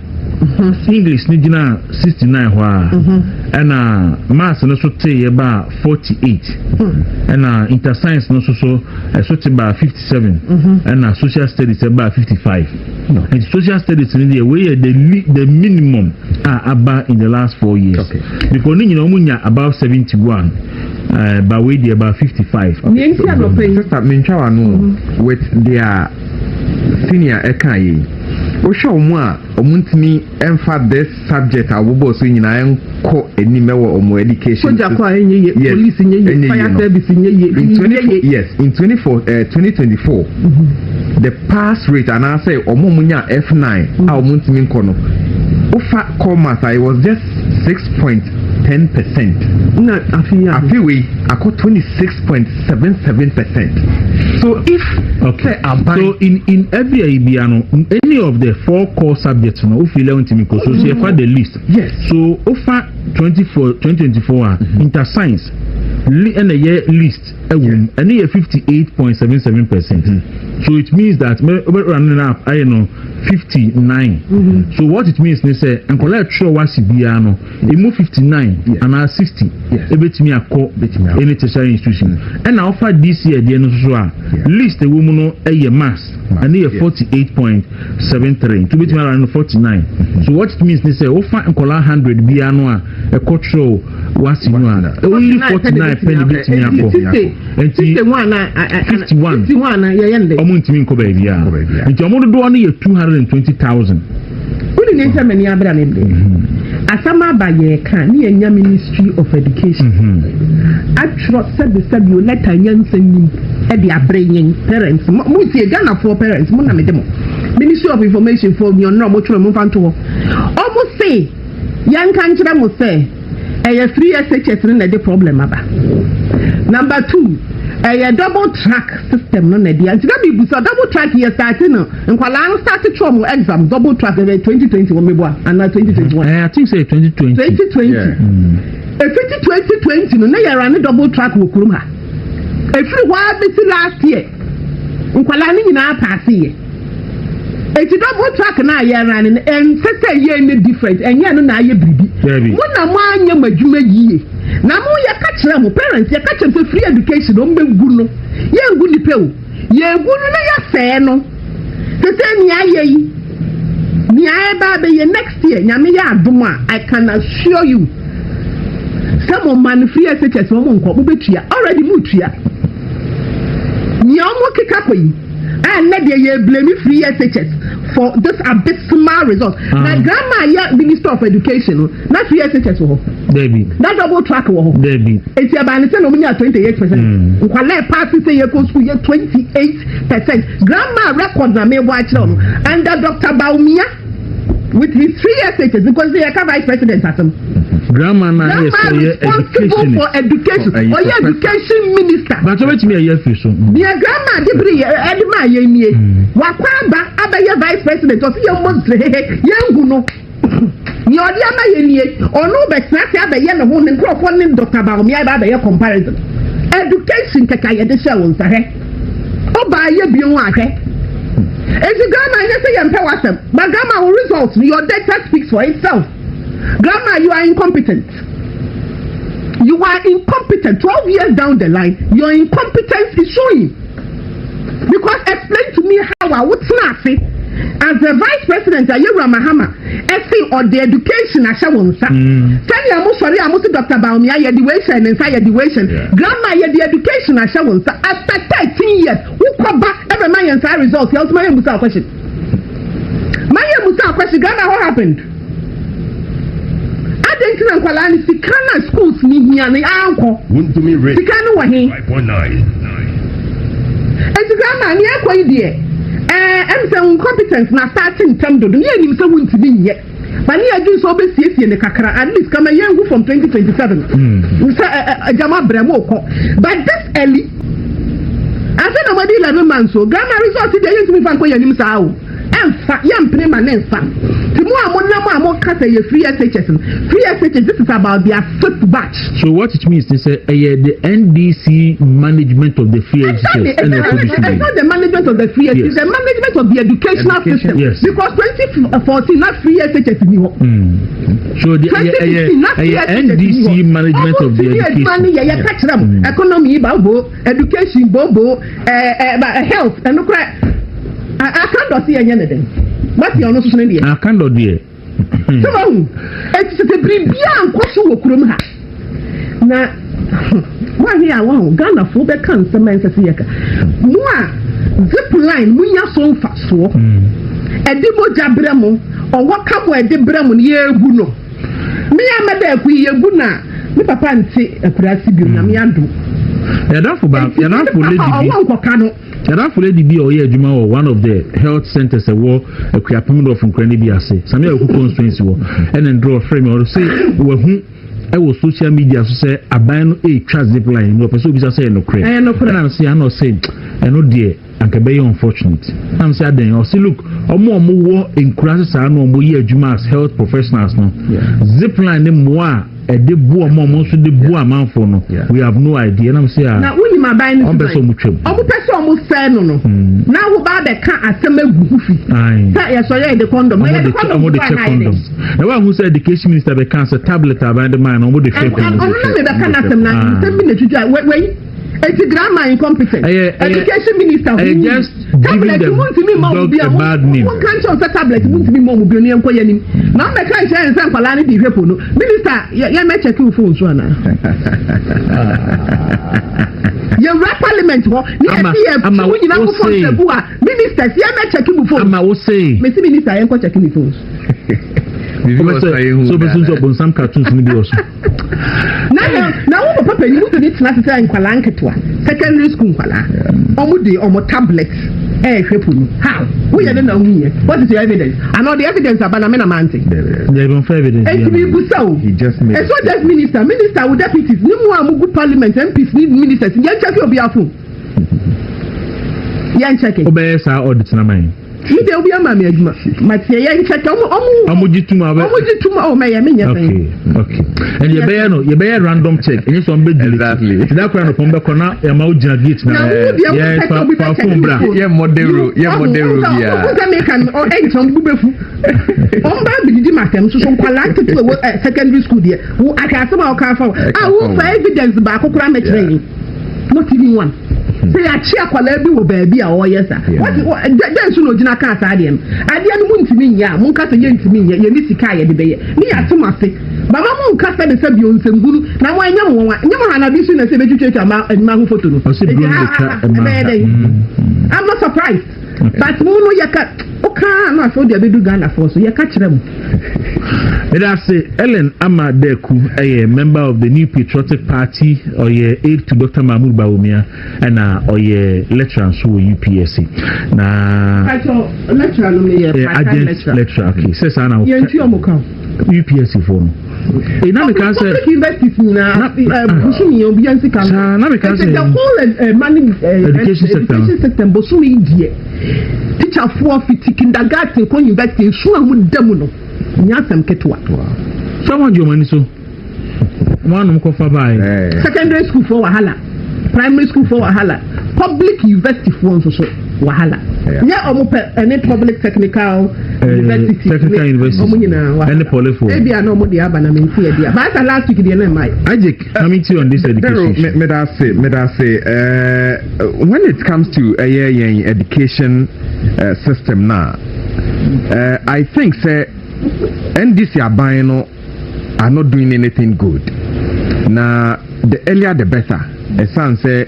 English ni jina 69 and maths no so say about 48 and inter science no so about 57 and social studies about 55. And social studies in the way the minimum about in the last 4 years because you know about 71 but we dey about 55. With their senior ekai Osho mwa omuntimi emfa this subject awobo so nyina enko enimewo omo education. Police fire service yes, in 2024 the pass rate and I say omo munya F9 a omuntimi nkono. Ofa commerce I was just 6.10%. No, I feel we I got 26.77%. So if so in every Ibiano, any of the 4 core subjects no if you learn to me so see for the list. Yes. So offer 2024 inter science and a year list and a 58.77%. So it means that we're running up I know 59. So what it means they say and collect sure what's Ibiano they move 59 and now 60 ebet me a call any tertiary institution and I offer this year the list the woman a mass and they 48.73 to bet me around 49. So what it means they say offer and call 100 Biano a cultural what's only 49 penny bet me a call and 51 omuntimi ko baby ya nti omodo do na 220,000 uni nenta mani abra ne ble asama ba ye kan ne nya Ministry of Education atro sabe o letter nyansanim e de abrenyen parents mu tie Ghana for parents mu na me demo Ministry of Information for me no mo tro mo fanto almost say yan kan kire mo say e free SHS ne de problem aba. Number 2 a double track system no na dia nti na bi so double track here starting no nkwala start from exam double track 2020 we mebo and 2021 I think say 2020 2020 no na ya run double track wo kurum ha every while this last year nkwala ni nyina pass here Eti double track na ye ran en sese ye ne different enye no na ye bibi mo na mo anya madwuma yie na mo ye ka kire mo parents ye ka kire free education o mbengu no ye ngu ni pe o ye ngu no na ya fe no sese ni aye yi ni aye ba be ye next year nyame ya adom a I can assure you some of man free SHS mo nko mo betua already mo tua ni omo kika ko yi and let they blame free SHS for this abysmal result. Now, grandma, yeah, Minister of Education, not free SHS. Baby. That double track. Baby. It's about 28%. Kwale party say you go school 28%. Grandma record na me watch on under Dr. Baumia with his 3 SHS because they are vice president at him. Grandma responsible for education. Or your education minister. But what me a year for so. Dear grandma, Dibri, Edma, ye, Wakamba, Abaya vice president of your monthly, young no. Your Yama ye, or no, but not the young woman, one Dr. Baumia by your comparison. Education, Kakaya de Shells, oh, by your beyond. As a grandma, I say, I'm power, but grandma results, your data speaks for itself. Grandma, you are incompetent. You are incompetent. 12 years down the line, your incompetence is showing. Because explain to me how I would snap it. As the vice president, Ayura Mahama, or the education, I shall say. Tell you, I'm sorry, I'm Dr. Baumia, your education, inside education. Grandma, your education, I shall say. After 13 years, who come back every man and say results? Here's my question. My question, Grandma, what happened? I didn't know Kwalani Sikana schools ni any uncle. Wouldn't to me rate Sikana wahi 5.9. And the grandma ni akwa idie. I'm saying incompetence na starting term do. Ni any so wouldn't be yet. But ni agi so be CC ne kakra at least come a year from 2027. We say Jama Bremo ko. But this early. I said nobody 11 months so grandma result dey use me fan ko yanim sa o. Emfa yam prema nenfa. Free SHS. This is about their fifth batch. So what it means is the NDC management of the free SHS. It's not the management of the free SHS, it's the management of the educational system. Yes. Because 2014 not free SHS anymore. So the NDC management of the education. Economy, education, health, and I can't see anything. What's your name? I can't do it. So, it's a brilliant question of Kurumha. Now, why here? Wow, Ghana for the cancer man says here. Moi, zip line, we are so fast. A demo jabremo, or what come where the bremo near Guno. Me, I'm a there, we are Guna. Me, papa, and say a Prasibu, Namiandu. You're not for lady. Yada for lady be or one of the health centers a war a pyramid of Ukrainian some constituency and then draw a frame or say I was social media to say a ban a zip line no person be say no crane and I'm saying I know dear and can be unfortunate. I'm saying then or say look or more in crashes are no more year Jumas health professionals no zip line them more a de boa mom so de boa man for no we have no idea and I'm saying now when you my buying on person almost say no now who buy the car asem egufi say yes so the condom the condom the one who said education minister be cancer tablet about the man on the fake on the can asem na 10 minutes wait it's grandma incompetent. Education minister. Just tablet won't me more be a bad name. One can't show tablet won't be more be on koyenim. Now me can share and say palani di hepo no. Minister, ya me check your phone so na. Your rap parliament ho. Ni see we you na go phone sebu a. Ministers, ya me check your phone. Ama wo say. Me see minister ya go check your phones. So be so on some cartoons ni bi also. Now papa you to need to say nkwala nketwa secondary school nkwala omo tablet hwepu how we are na hu what is your evidence and all the evidence about na manti they don't have evidence he just made it's not just minister with deputies ni mu amugu parliament MPs need ministers yan check your biafo yan check obey sa audit na man Me dey obi ama me adwuma. Matie ye ncheke omo jituma ba. Omo jituma o me ya me nya Okay. And you be random check. And you some be exactly. That kind of pombe kona ya ma ujina gate na. Yeah, for fumbra. Yeah, modero ya. Oga me kan o enchon bubefu. Omba bididi matem so kwala tetu secondary school there. Wo akase ma o kan fa. Ah, wo for evidence ba akokora me kire. Not even one. Say a chia kwala bi wo baabi a wo yesa. What den so no gina ka asa ade no muntimi nya mun ka se ye ntimi nya ye ni sika ye de beye ni ya temase baba mun ka se de se bi onsem hunu na wa nya mo na bi so na se be twetwa ma hu photo no. I'm not surprised. But mo no yaka oka na so de bedu Ghana for so yaka kire mu. That's Ellen Ama Daaku, a member of the New Patriotic Party, or your aide to Dr. Mahmoud Bawumia, and or your lecturer so UPSC. Na lecturer lecturer. Okay, says I now. UPSC phone. Now we can say education sector. Teacher for kindergarten, university, so I'm demono. Nyasem ketwa. Someone you money so. One mkofa by. Secondary school for wahala. Primary school for wahala. Public university for so wahala. Yeah, any public technical university. Technical university. Any polyphone. Maybe I know more the abana minti dia. But last week the name Ajik, coming to you on this education. May I say, when it comes to education system now, I think say NDC are not doing anything good. Now the earlier the better. A son say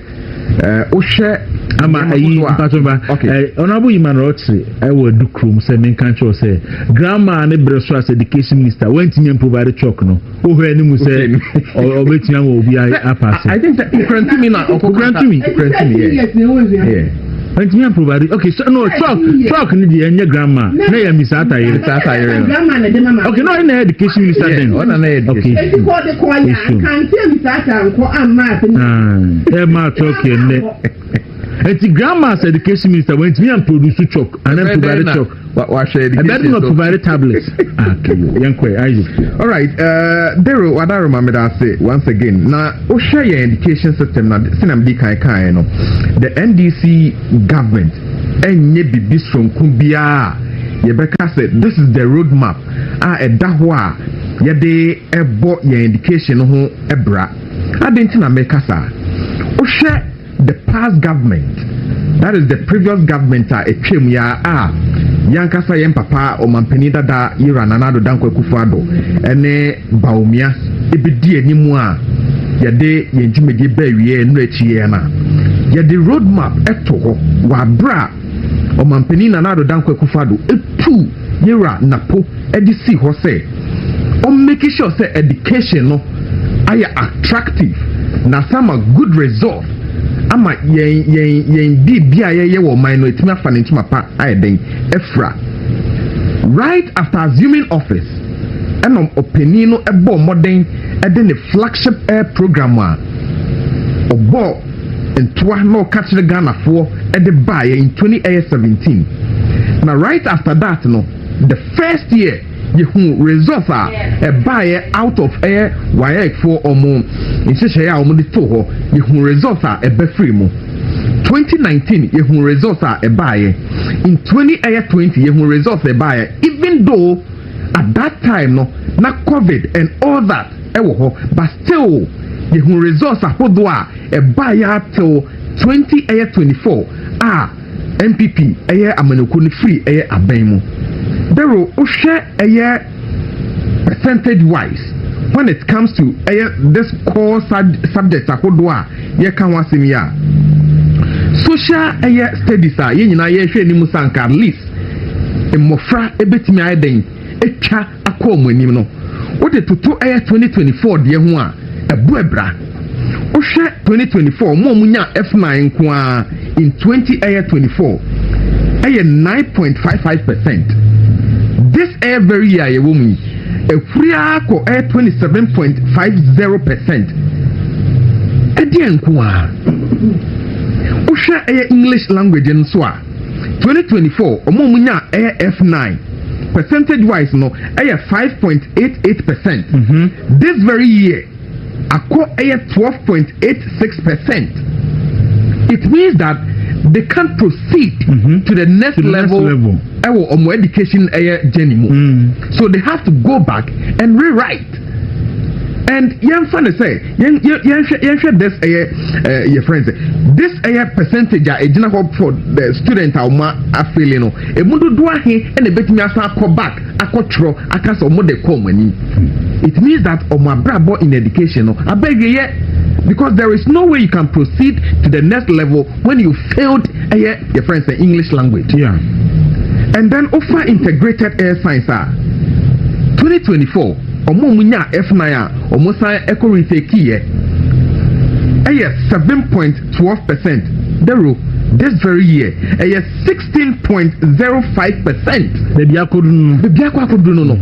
Honorable Iman Rotary, I will do crum, say, men can't say, Grandma and Ebresoas education minister went to me and provide chalk, no, who heard him say, or Bettingham will be a pass. I think that you grant me now, grant me, yeah. And me provide okay, so no talk need the grandma. Na ya misata here. Okay, no in education minister then. Okay. If you call the choir, can tell misata and ko amma. Ma talk here. And the grandma's education minister went to me and produce chalk and then provide chalk. What share education? And then not provide tablets. All right, Dero, what I remember that say once again. Now, share your education system. Now, the NDC government and yebi bisron kumbia. Yebeka said this is the roadmap. A dahwa yede ebo your education ho ebra. I didn't na make us share the past government, that is the previous government, a chim ya yankasa yem papa o mampeni dada yira nanado danko Akufo-Addo ene Bawumia ebidi enimu a yade yenjumege bawie no echiye na yade roadmap eto ho wa bra o mampeni nanado danko Akufo-Addo etu yira napo edi si ho say o make sure say education no aya attractive na some good result ama yen bibia ye wo man no etimi afa ne ntuma pa ayeden efra right after assuming office and opinion no ebo modern eden the flagship air program a obo entwa no catch the Ghana for ede buy in 2017 now right after that no the first year you results are a buyer out of air wire for omo inshe ya omo de to ho you results are a be free mo 2019 you results are a buyer in 2020 you results a buyer even though at that time no na COVID and all that but still you results are a buyer till 2024 MPP amanokuni free abemu. There will share a percentage wise when it comes to this core subject ye can social studies are yina ye hwe ni musanka at least emofra ebetimi aden etwa akomo anim no what to 2024 de ho a ebu ebra o hwe 2024 mo munya F9 kwa in 2024 9.55%. This very year a woman a free 27.50%. Edian kwa Usha English language and so 2024 ọmọ mu nya F9 percentage wise no 5.88%. This very year akọ 12.86%. It means that they can't proceed to the next level. Omo education journey mo. So they have to go back and rewrite. And young fan say, young this your friends, this percentage a general for the student feeling no. E mundo do ahe and e betimi asa akọ back akọtro akasa omo de come ani. It means that omo brabo in education no abeg ye, because there is no way you can proceed to the next level when you failed your friends the English language. Yeah. And then offer integrated air science 2024 omo munya F9 omo san eco retake ye 7.12%. Dero this very year 16.05%. The Daaku no.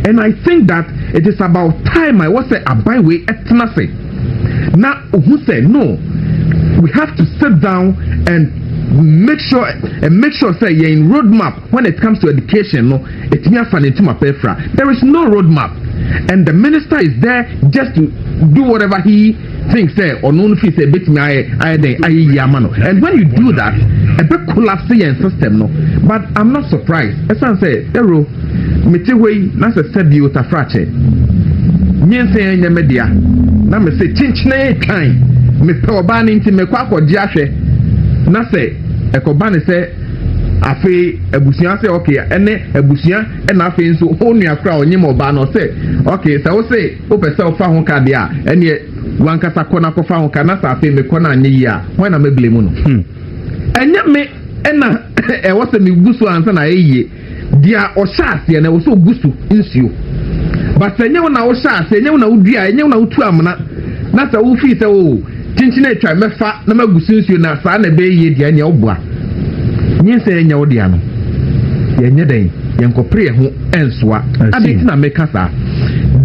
And I think that it is about time I was say abai we etnase. Now who say no, we have to sit down and make sure say you're in roadmap when it comes to education. No, it's me into my pefra. There is no roadmap, and the minister is there just to do whatever he thinks or no fee say bit me and when you do that a bit collapse your system no. But I'm not surprised. As I say ero metewei na se said you ta frache nyense enya media na me say chinchine kan me pe oba ni nti me kwa akodi ahwe na se ekoba ne se afi ebusia se okay ene ebusia na afi nso onu akra onyem oba no se okay se wo se o pese o fa ho ka dia ene wankasa kona ko fa ho ka na sa afi me kona anye yi a when na me blame no enya me ena e wo se me gusu ansa na eye dia o sha se na wo so gusu nsuo but enya na wo sha se enya na wo dua enya na wo tu amna na sa wo fi se o chinchine twa mefa na magusu nsuo na sa na be ye dia nya obua nyense enya wo dia no ye nye den ye nkopre ho ensoa abeti na meka sa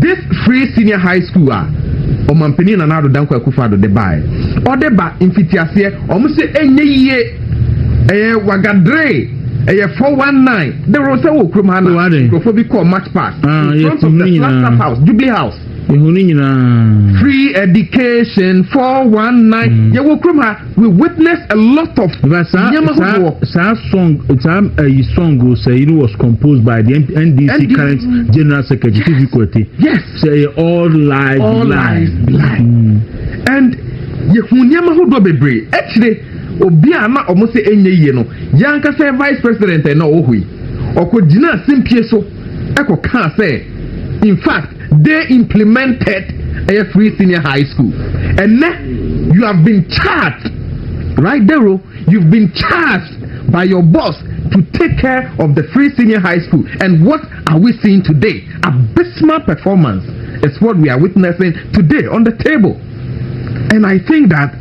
this free senior high school o mampeni na nado danko akufado de bai o de ba infitiase o mo se enye yie wagadre 419 the rose wo krum ha na bi call match pass in front of the Plaster House Jubilee House free education 419 you krum ha we witnessed a lot of song song say it was composed by the NDC current General Secretary Kwete. Yes, say all lies and you hunyama ho do bebre actually obi ama omo se enye yie no yanka say vice president na ohui okodina simpie so ekoka say in fact they implemented a free senior high school and now you have been charged right there you've been charged by your boss to take care of the free senior high school. And what are we seeing today? Abysmal performance is what we are witnessing today on the table. And I think that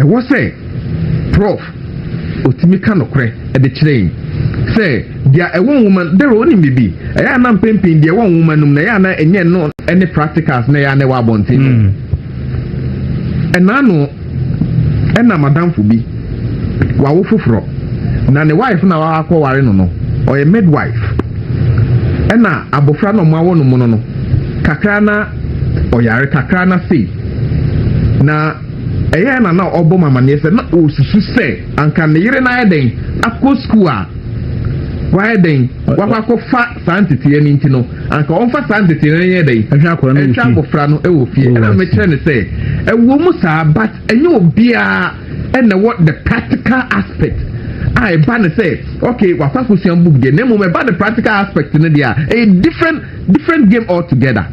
I was say prof otimika nokre at the train say there a one woman there only maybe I am pimping there one woman na na enye no any practicals na ya na wa bontin and nano and na madam fubi wa wo foforo na ne wife na wa akọ ware no or a midwife and na abofra no ma wono mo no kakra na oyare kakra na sei na eya na obo mama ne se na osusu se anka ne yire na eden akọ school a wa eden wa ko fa santiti ani ntino anka on fa santiti ne eden ehwa akọ na ofi abofra no e wo fie na me kire ne se e wo mu sa but enye obia and what the practical aspect I ban say okay wa fa kusian book de nemo me ba the practical aspect in there a different game altogether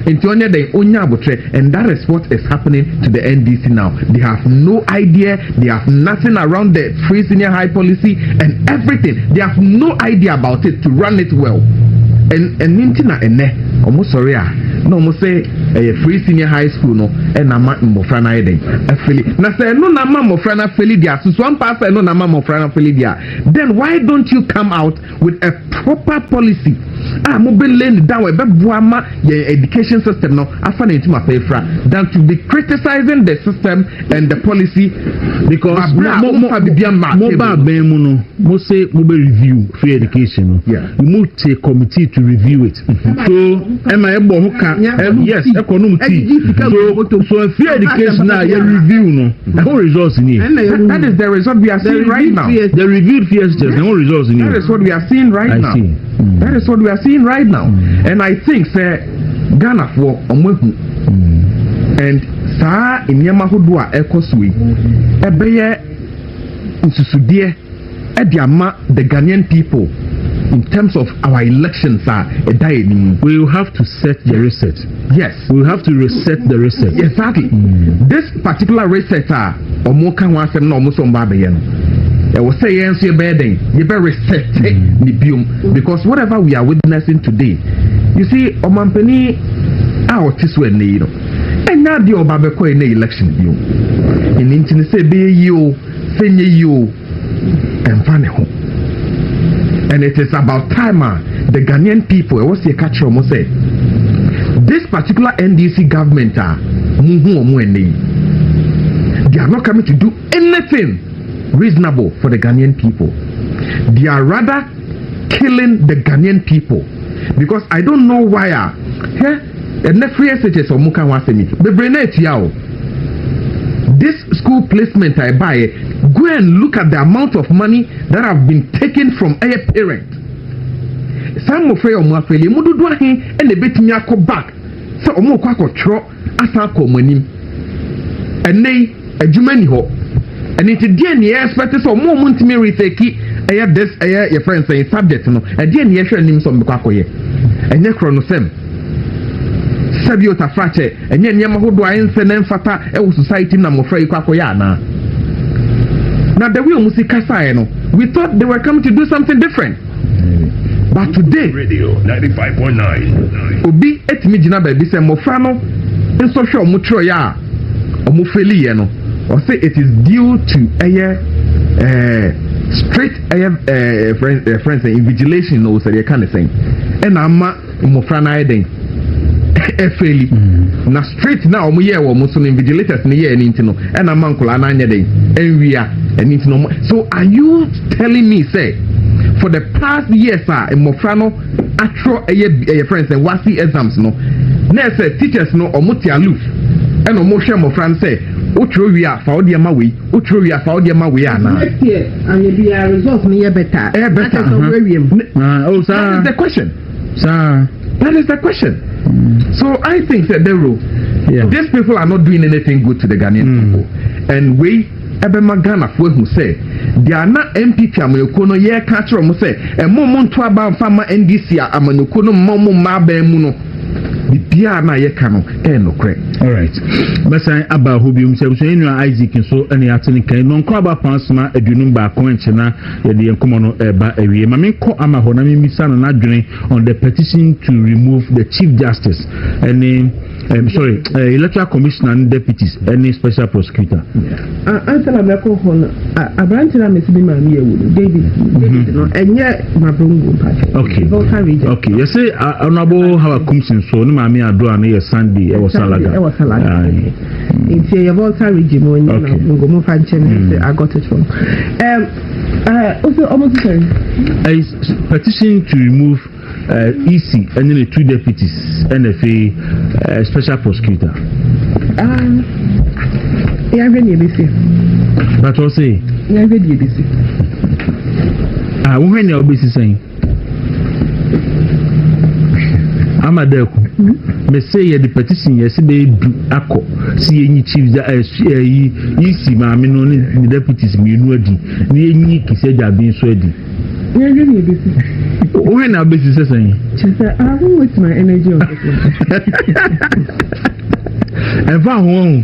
into onye dey onya abotre and that is what is happening to the NDC now. They have no idea, they have nothing around the free senior high policy and everything. They have no idea about it to run it well. And nintina ene almost sorry no mo say free senior high school no and ama mofra na eden afeli na say no na ma mofra na feli dia so one pastor no na ma mofra na feli dia then why don't you come out with a proper policy mobile laying down a buama education system no afa na ntuma pay fra than to be criticizing the system and the policy because mobile ben mu no mo say mobile review free education no you move to a committee to review it so am I ebo ho ka yes economic so free education na you review no the whole results in here that is the result we are seeing right now the reviewed fees the whole results in here that is what we are seeing right now that is what we are seeing right now and I think say Ghana for omwehu and saa enyama hodo a ekoso yi ebeye nsusudie ediama the Ghanaian people in terms of our elections we will have to set the reset. Yes, we will have to reset the reset. Exactly. This particular reset omoka ho asem na omoso mba be ye no I will say yes you better reset the biom because whatever we are witnessing today you see omampani our tiswe ne no and now the obabeko in the election biom in intini say be you fenye you and fane ho. And it is about time the Ghanaian people, I was a catcher almost say, this particular NDC government, they are not coming to do anything reasonable for the Ghanaian people. They are rather killing the Ghanaian people because I don't know why. This school placement I buy, go and look at the amount of money that have been taken from a parent. Some of you are fairly mudu and the bit me back. So Omoko tro asako money. And they a Jumani ho. And it's a DNA expected so more money me retake this your friends saying subject no. A DNA share name some Bakakoye. And Necronosem. Sabio Tafache, and yen Yamahodo and Fata, society Namofrey Kakoyana. Now, the way Musikasayano, we thought they were coming to do something different. But today, Radio 95.9 Obi et Mijina Baby say Mofano in social Mutroya or Mufeliano, or say it is due to a straight friends invigilation, no, so they can't say. And I'm Mofrana Eden. Efeli na straight now omo ye wo muso invigilators ne ye eni ntino e na mankula na anya dey enwia eni ntino. So are you telling me say for the past years emofra no atro eye friends and wasi exams no na say teachers no omo ti aloof e no mo hwe emofra no say utro wia fa odi ma we utro wia fa odi ma we ana next year and you be results me better better oh sir that is the question sir that is the question. So I think that these people are not doing anything good to the Ghanaian people. And we Ebema Ghana for who say they are not MPP Amanyokono ye catch them say a moment to about farmer NDC Amanyokono Momo Mabe Muno. Na ye kano no kre. All right. Masa aba hobium se so enu Isaac so ene atene kan no nkwa ba pansma adunum ba ko enchena ye de enkomo no eba awie ma me ko ama ho na me misa no nadwene on the petition to remove the chief justice and electoral commissioner and deputies any special prosecutor. Answer me ko ho no abrantina me sibi ma me ewu David no enye mabrongo pa. Okay. You say honorable how Kumsin so no Mami Adua na Sunday e was Salaga. It's a Volta region when you go more function. I got it from. Also, almost a petition to remove EC and then the 2 deputies and a special prosecutor. Yeah, very easy. But what say? Yeah, very easy. When you're busy saying. Amadeku me say the petition yes be du akọ si enyi chief isi ma me no ni deputies me nu adi ni enyi kiseja bin so adi yeah really be when na be say say I won't waste my energy on this eva ho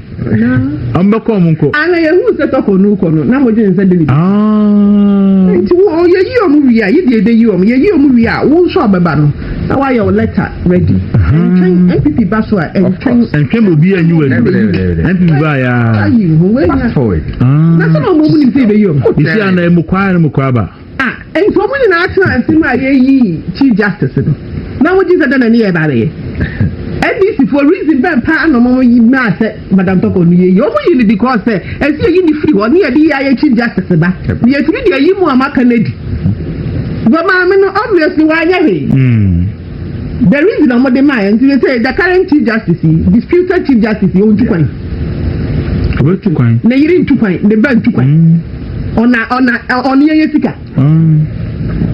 ambako munko ana ye hu se to konu kono na mo je nse de ni nti wo ye yi omu wi a ye de yi omu ye yi omu wi a wo so abeba no na why your letter ready and MPP baswa and train obi anyu MPP ba ya fast forward na so mo mu ni se be yi omu isi ana mu kwa ba and so many na action and see my ye chief justice Now what is that than any about it? NDC for reason bad part no more you must Madame Toko you only because as you in free one near the chief justice about near to be you more Macanadi. But obviously why the reason I'm the mind to say the current chief justice disputed chief justice you to coin. Where to coin? Na you to coin the bank to coin on your Jessica.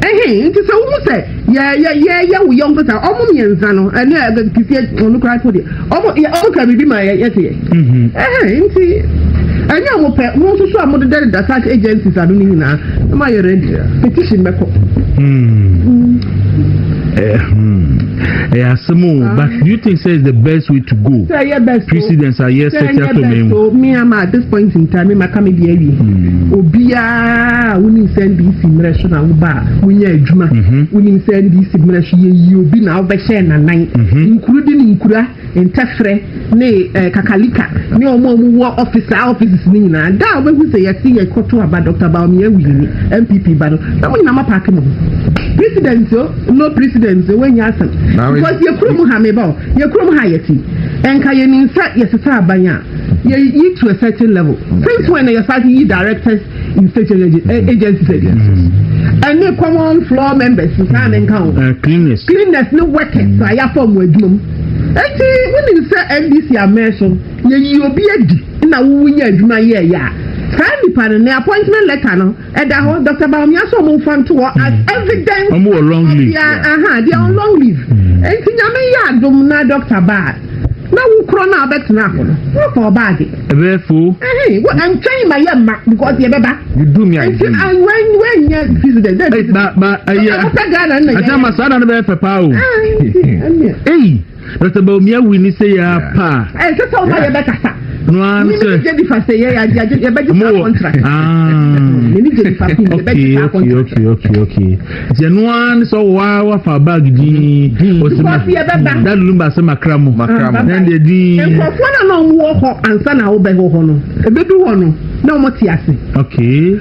It is who say, yeah, we young person, almost Yansano, and the Kissiet on the cry for it. Almost can be my essay. I know most of some of the dead that such agencies are doing now. My petition back. But do you think it's the best way to go? Precedents are yes, set up to me. So me am at this point in time, my coming baby. Obia, we send this impression of bar. We are Juma. We send this impression. You be now by Shen and nine, including Inkura and Tefre, ne Kakalika, no more offices. Nina. That we say, I see a quarter about Dr. Baumia Willie, MPP battle. That one I'm a packing. Presidential, no presidential when you ask them. Because your Krum Hamebo, your Krum Hayati, and Kayan inside your Banya, you to a certain level. Since when you're starting directors in state agencies, and no common floor members, and count. Cleanness, no workers, so I have form with them. Actually, when you say NBC are mentioned, you'll be a D in a wooing my year. Kindly pardon the appointment letter, no, and the whole Dr. Baumia so move on to as evidence. I'm more long leave. They are on long leave. And Tinyame Domina Dr. Bad. Now we crown our back now. What for bad? Therefore, I'm trying my young because you're back. You do me. And when you're president, but I tell my son on the bed for power. Hey, Dr. Baumia, we need to say, pa. I just told my better. No answer. Okay. Genuine so wow for bag that lumba some macramo. Then the D. And for one on walk and son, I'll beg hono. A baby one. No more tiasi. Okay.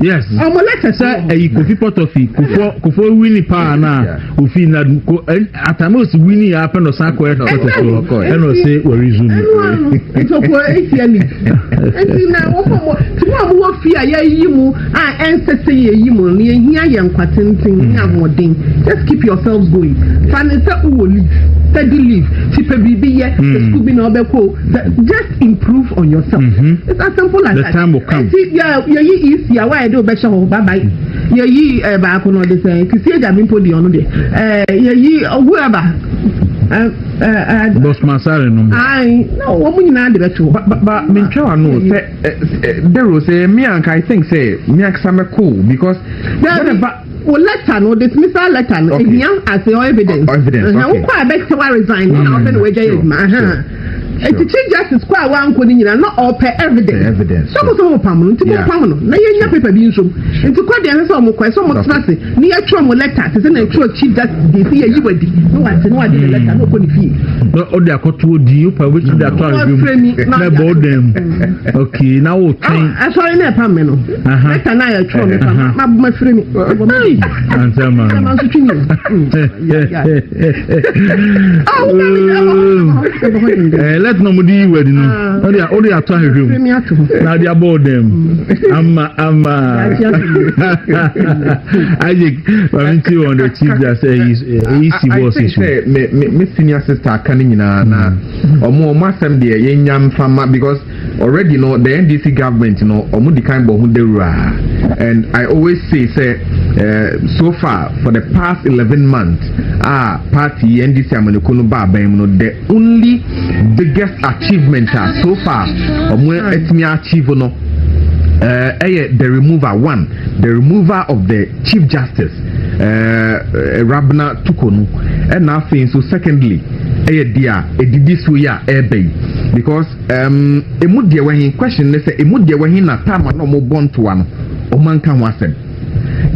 Yes. I'm a letter, sir. A coffee pot of it. Kufo winnie pa na. Ufi na at a most winnie happen or sanko and or say where is it's okay. And now, tomorrow, fear you ancestor you here and quatinting. Just keep yourselves going. Fanisa will leave. Steady leave. Just improve on yourself. It's as simple as that. The time will come. Easier why I do better bye bye. Ye back on the same. To see that been put the on the whoever. Boss Masari no. I no woman na the better. But me try no say there was a me and I think say me exam cool because well, letter no dismissal letter no as the evidence. Now we quite back to resign. Now then we just it's a change justice quite one could not all pay evidence. Some of them permanent to go permanent. Now you paper being so into quite the answer some question much massive near trauma letter is an actual chief that they see you would no I did letter no funny fee. No all their court would you per which they are trying to board them. Okay, now I saw in a permanent. Letter now trauma my friend. Let nobody wedding. Only a time room. Now they are bored them. Isaac, I'm still on the chief that says easy boss issue. Miss senior sister coming na or more massam there yam farmer because already know the NDC government omudi kind of and I always say so far for the past 11 months party NDC amanikono ba the only biggest achievement so far etimi achieve no the removal of the chief justice Rabna Tukonu and nothing. So secondly because emudia when he question they say emudia when he na time no mo born to one omanka wasem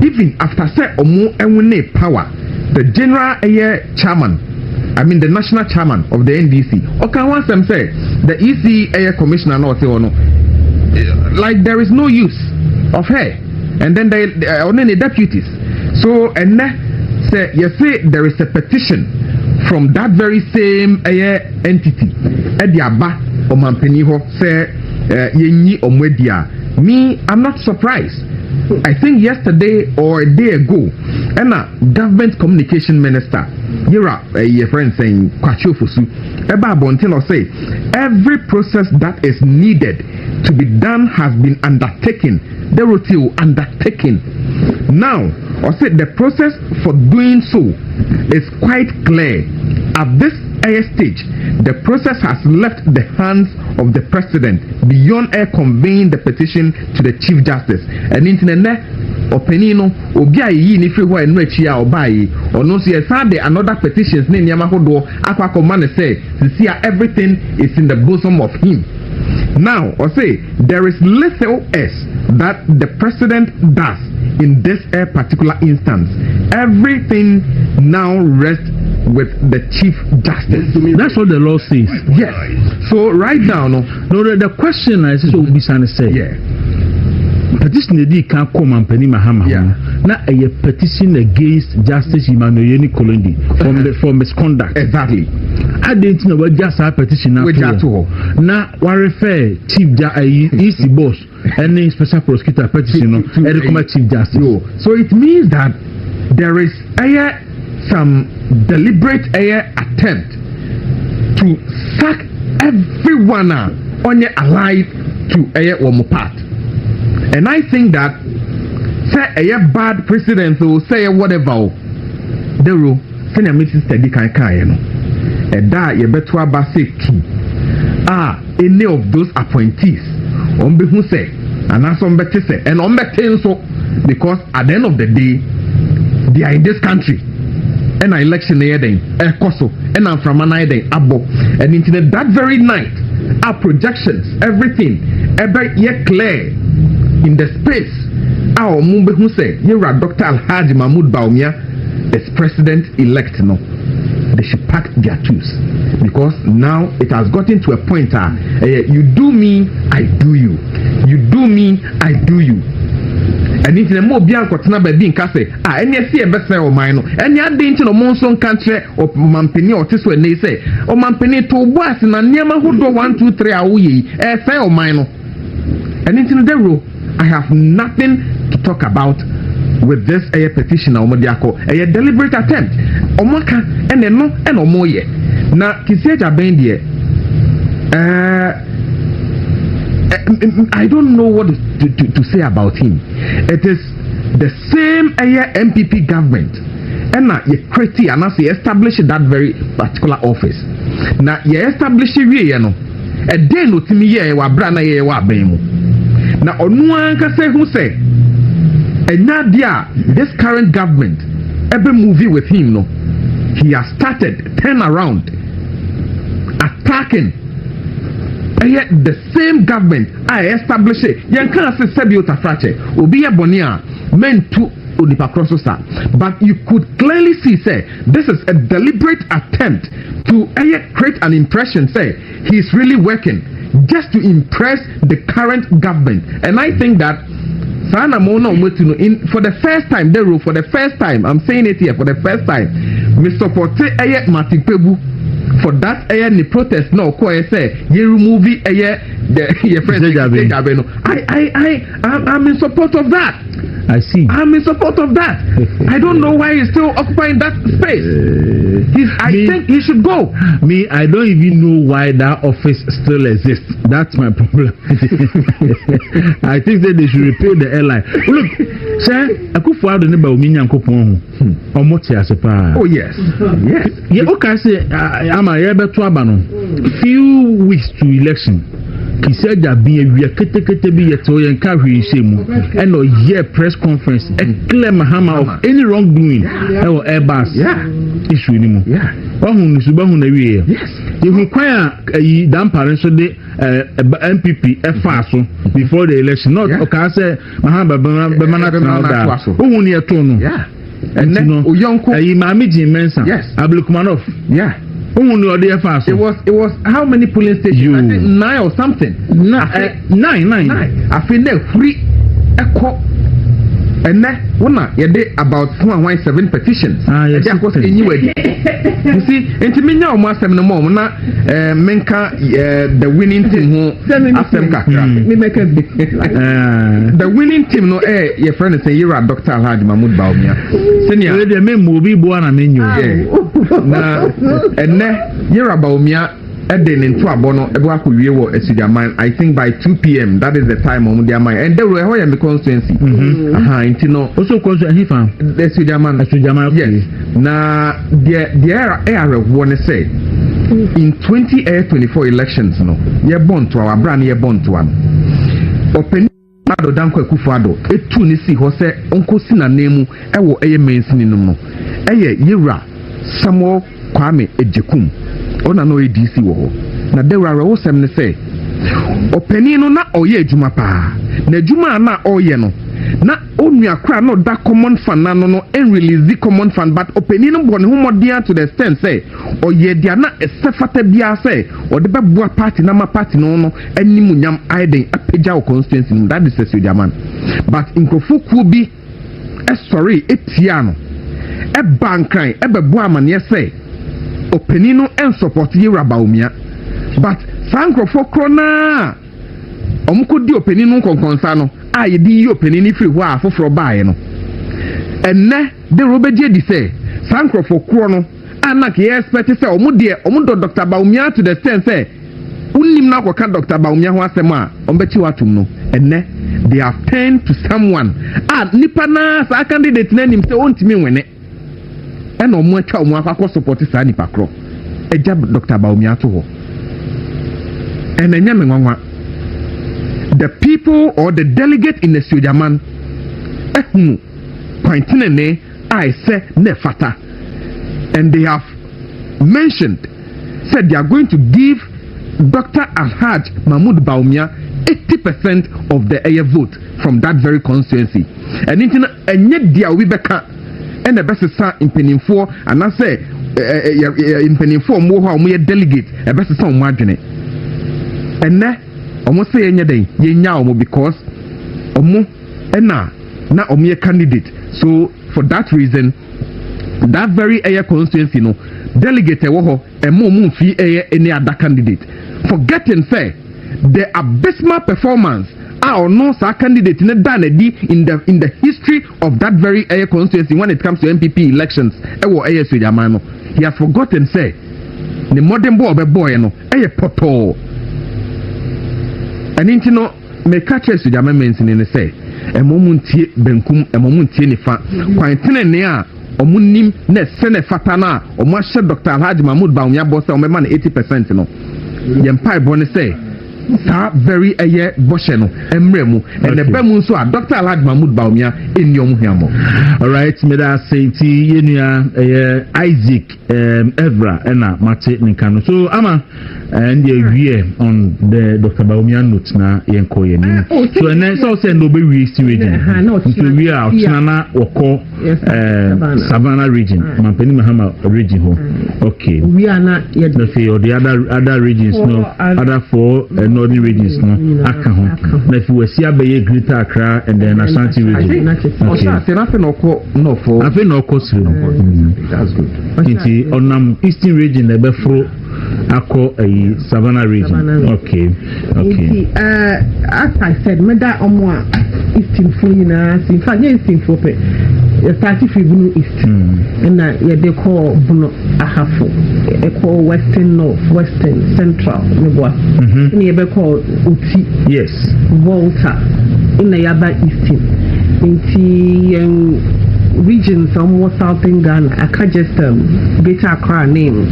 even after say omo enwene power the general chairman the national chairman of the NDC okay once them say the EC commissioner no say no like there is no use of her and then they only the deputies so and say you say there is a petition from that very same entity Ediaba Omampeni ho say yenyi omwedia. Me, I'm not surprised. I think yesterday or a day ago, and a government communication minister, your friend saying Kwachofusu, Eba Bontino say every process that is needed to be done has been undertaken. The routine undertaken. Now, I said the process for doing so is quite clear. At this stage, the process has left the hands of the president beyond conveying the petition to the chief justice. And internet opinino obi ayi ni free where no echi a obai or no see another petitions ne nyama hodo akwa command say see everything is in the bosom of him. Now, or say there is little else that the president does in this particular instance. Everything now rests with the chief justice. That's what the law says. Yes. So right now, the question is so Bisane say. Yeah. Petition the can't come and penny Mahama. Yeah. Now a petition against Justice Emmanuel Kolondi for misconduct. Exactly. I didn't know what just a petition now. Now what refer Chief Easy Boss any special prosecutor petition and Chief Justice. So it means that there is some deliberate attempt to sack everyone on your allied to one part. And I think that say a bad president will say whatever the rule senior Mrs. Teddy can and that you better say key any of those appointees on be who say and as on better say and on better so because at the end of the day they are in this country and an election then koso and I'm from an iden abo and into that very night our projections everything ever yet clear in the space our mumbe who say you're Dr. Alhaji Mahmoud Baumia is president elect no they should pack their tools because now it has gotten to a point you do me I do you you do me I do you. And if the more bian kotena be bin kase any see e be say o man no any ade nti no monson country o mampeni o tiso ne say o mampeni to boas na niam hodo 1 2 3 a wo yi e say o man no and into the rule I have nothing to talk about with this petition na omodiako a deliberate attempt omaka ene no ene omoye na kisieja ben die I don't know what to say about him. It is the same MPP government and now you create and now you establish that very particular office. Now you establish it a day no timi ye wa brana ye wa bemu. Now onuan ka say who say and now this current government every movie with him no he has started turn around attacking the same government I established it. Yan can say Sebiota Frache, Obia Bonia, meant to Unipaprososa. But you could clearly see, say, this is a deliberate attempt to create an impression, say, he's really working just to impress the current government. And I think that Sana Mona for the first time, for the first time, I'm saying it here, for the first time, Mr. Forte Matipebu. For that ni protest no ko say you remove your friend I'm in support of that. I see. I'm in support of that. I don't know why he's still occupying that space. I think he should go. Me, I don't even know why that office still exists. That's my problem. I think that they should repair the airline. Look, sir, I could find the neighbor of Minyan Kopon. Oh, yes. Yes. Yeah, okay, say, I'm a year better. Few weeks to election. He said that be a and no year press conference a clear Mahama of any wrongdoing or Airbus issue anymore. Yeah. Yes. You require a damn parents so the MPP fast before the election. Not okay, say Mahama who near Tono. Yeah. And then Uyonko Mamiji Mensa. Yes. Ablukumanov. Yeah. It was how many polling stations? I think 9 or something. 9. I feel free echo and then you did about 7 petitions. Yes, of course, you see, and to me now, Master Mona, Menka, the winning team who the winning team, no, your friend is a year at Dr. Alhaji Mahmoud Baumia. Senior, the men will be born a menu. And then you're about me. Then into a bono, I think by 2 p.m. that is the time on their mind. And they were where the constituency. Also, yes. Now, the area one say in 2024 elections, no, you're born to our brand, you're born to one. Open Danko Kufado, a Tunisi, Jose, Uncle Sina Nemu, Ewo Eye Mainsininumo, Eye Yira, Samuel Kwame Ejekum. Ona no ADC wo na dewara wo sem ne say opani no na oye adwuma pa na adwuma na oye no na onua kra no da common fund na no en release the common fund but opani no bone homodia to the extent say oye dia na esefata bia say o de beboa party na ma party no no animunyam aiden apagya o constituency no that is the Sudaman but inkofo ku bi sorry etia no e bankran e beboa amane say Openino and support Yira Baumia, but Sanko for Crona could do Openino con Consano, I di opening free wa for buying. And ne the Robert Jedi say, Sanko for Crono, and like yes, but say, Omudia, Omudo Dr. Baumia to the stand say, Unim na kwa Dr. Baumia was a ma, no, and ne they have turned to someone. Nipana, a candidate name him say, won't me when it. And no more child more support Sani Pakro. A job Dr. Baumia to her. And the people or the delegate in the Sudaman, pointing I say nefata. And they have mentioned, said they are going to give Dr. Alhaj Mahmoud Baumia 80% of the air vote from that very constituency. And yet dia we beka. And the best is in penning for, and I say in penning for more how we delegate a best is on margin. And now, almost say any day, ye now because omo and na omo candidate. So for that reason, that very air constituency no delegate a woho and more fee any other candidate. Forgetting say the abysmal performance. Or no sir candidate in the history of that very air constituency when it comes to MPP elections. He has forgotten say the modern boy no poto. And into no me catch us with mention say a moment benkum a moment nifa quantine nea omunim ne sene fatana o ma Dr. Alhaji Mahmoud Baumia bossa o me man 80% no yempai bone say sa very aye bosheno emremu and the bemu so Dr. Alhaji Mahmoud Baumia in yom hiamo. All right, me da say ti yenua Isaac Evra ena mate nkano so ama and we on the Dr. Baumia note na yenko yenim so and so say no be we see region so we are na woko Savannah region Mampeni Mahama region ho okay we are not yet the other regions no other four northern regions no aka ho na if we see abaye Greater Accra and then Ashanti region okay nothing no for I feel no cost that's good nti onam eastern region na be fro ako Savannah region okay as I said meda omo eastern fo nyina in fact eastern fo pe you start if you east and they call Buno Ahafo they call western north western central nebwa and they call Uti yes Volta in the Yaba eastern in regions somewhat southern Ghana I can't just Greater Accra name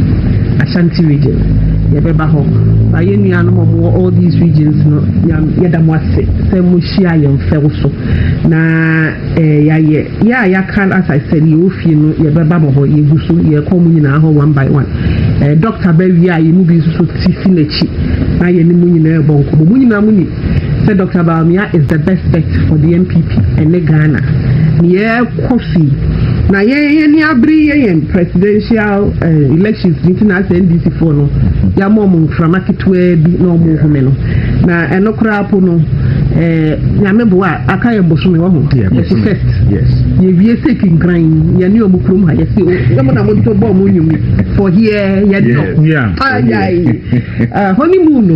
Ashanti region Yabebaho by any animal all these regions no Yadamwase Semushia Yam Felso na ya can as I said you feel Yababaho Yusu Yakomina one by one Dr. Bevia Yimubi so Tifinechi na Yenimuna Bonko Munina Muni said Dr. Baumia is the best bet for the MPP and the Ghana yeah coffee na ye abri presidential elections international NDC for no ya mom from akitwe bi no mo home no na enokra po no nyame boa aka ye boso me wo ho yes first ye wie sekin gran ye ne omu krom ha ye se o yamo na mo to bo mo nyumi for here ye no honeymoon no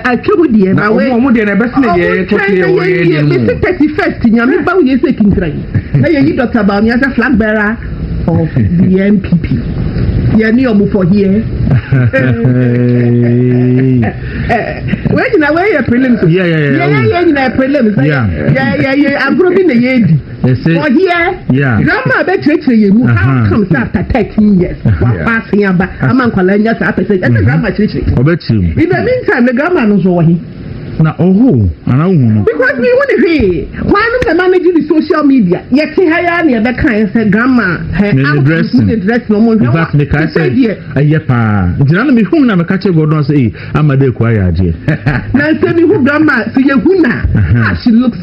I trouble die ba we mo de na be se ye to clear wo ye ni 31st nyame ba wo ye sekin gran na ye yi Dr. Baumi as a flag bearer of the MPP ye ne omu for here when you know your prelims yeah prelims I'm probably the yedi for here grandma bet you mu how comes after 13 years passing aba am kwala nya sa pese grandma chirichi in the meantime the grandma no so he na because we want to hear why not managing the social media yet hire near the kind say grandma her dress no more in fact me can say ayepa ntina na me hu na me ka che godon say amade kwa ya je na say me hu grandma so ye hu na she looks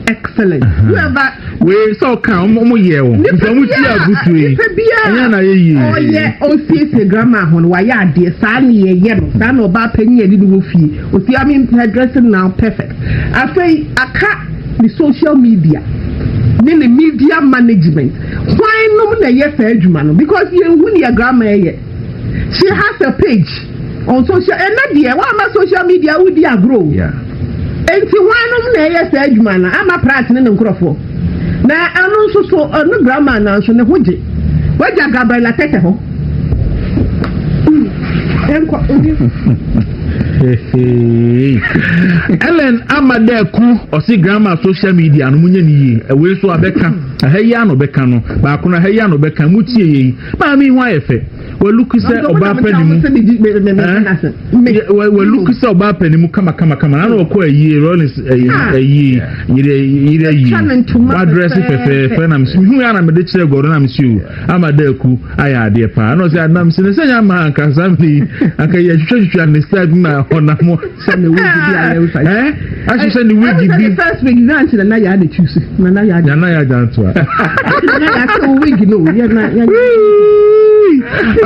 excellent whoever we so kan mo ye wo nfamu ti abutu yi anya na ye yi oh yeah o see grandma hon wa ya de sa na ye ye no sa na oba panyi edi wo fi o see I mean her dressing now perfect after aka the social media the media management why no na ye fa adwuma no because ye hu ne your grandma ye she has a page on social and na dia wa ma social media wo di agro enti wanum na ye sa adwuma na ama prat ne nkrofo na anu nso so no grandma na nso ne hoje waja Gabriela tete ho enko Ellen Amadeku osi grandma social media no munye ni yi ewe so abeka aheya no beka no ba ko na aheya no beka mutie yi ma mi hu ayefe we look say oba panimu we look say oba panimu kama na no ko ayi rollins ayi yire address fefe na msi hu ya na me de kire godo na msi Amadeku aya ade pa no say na msi ne senya ma anka samni anka ya hwehwehwe na start na onamo some we be allow I should send the wig the first week grant na ya de choose na ya janto na ya so wig no ya na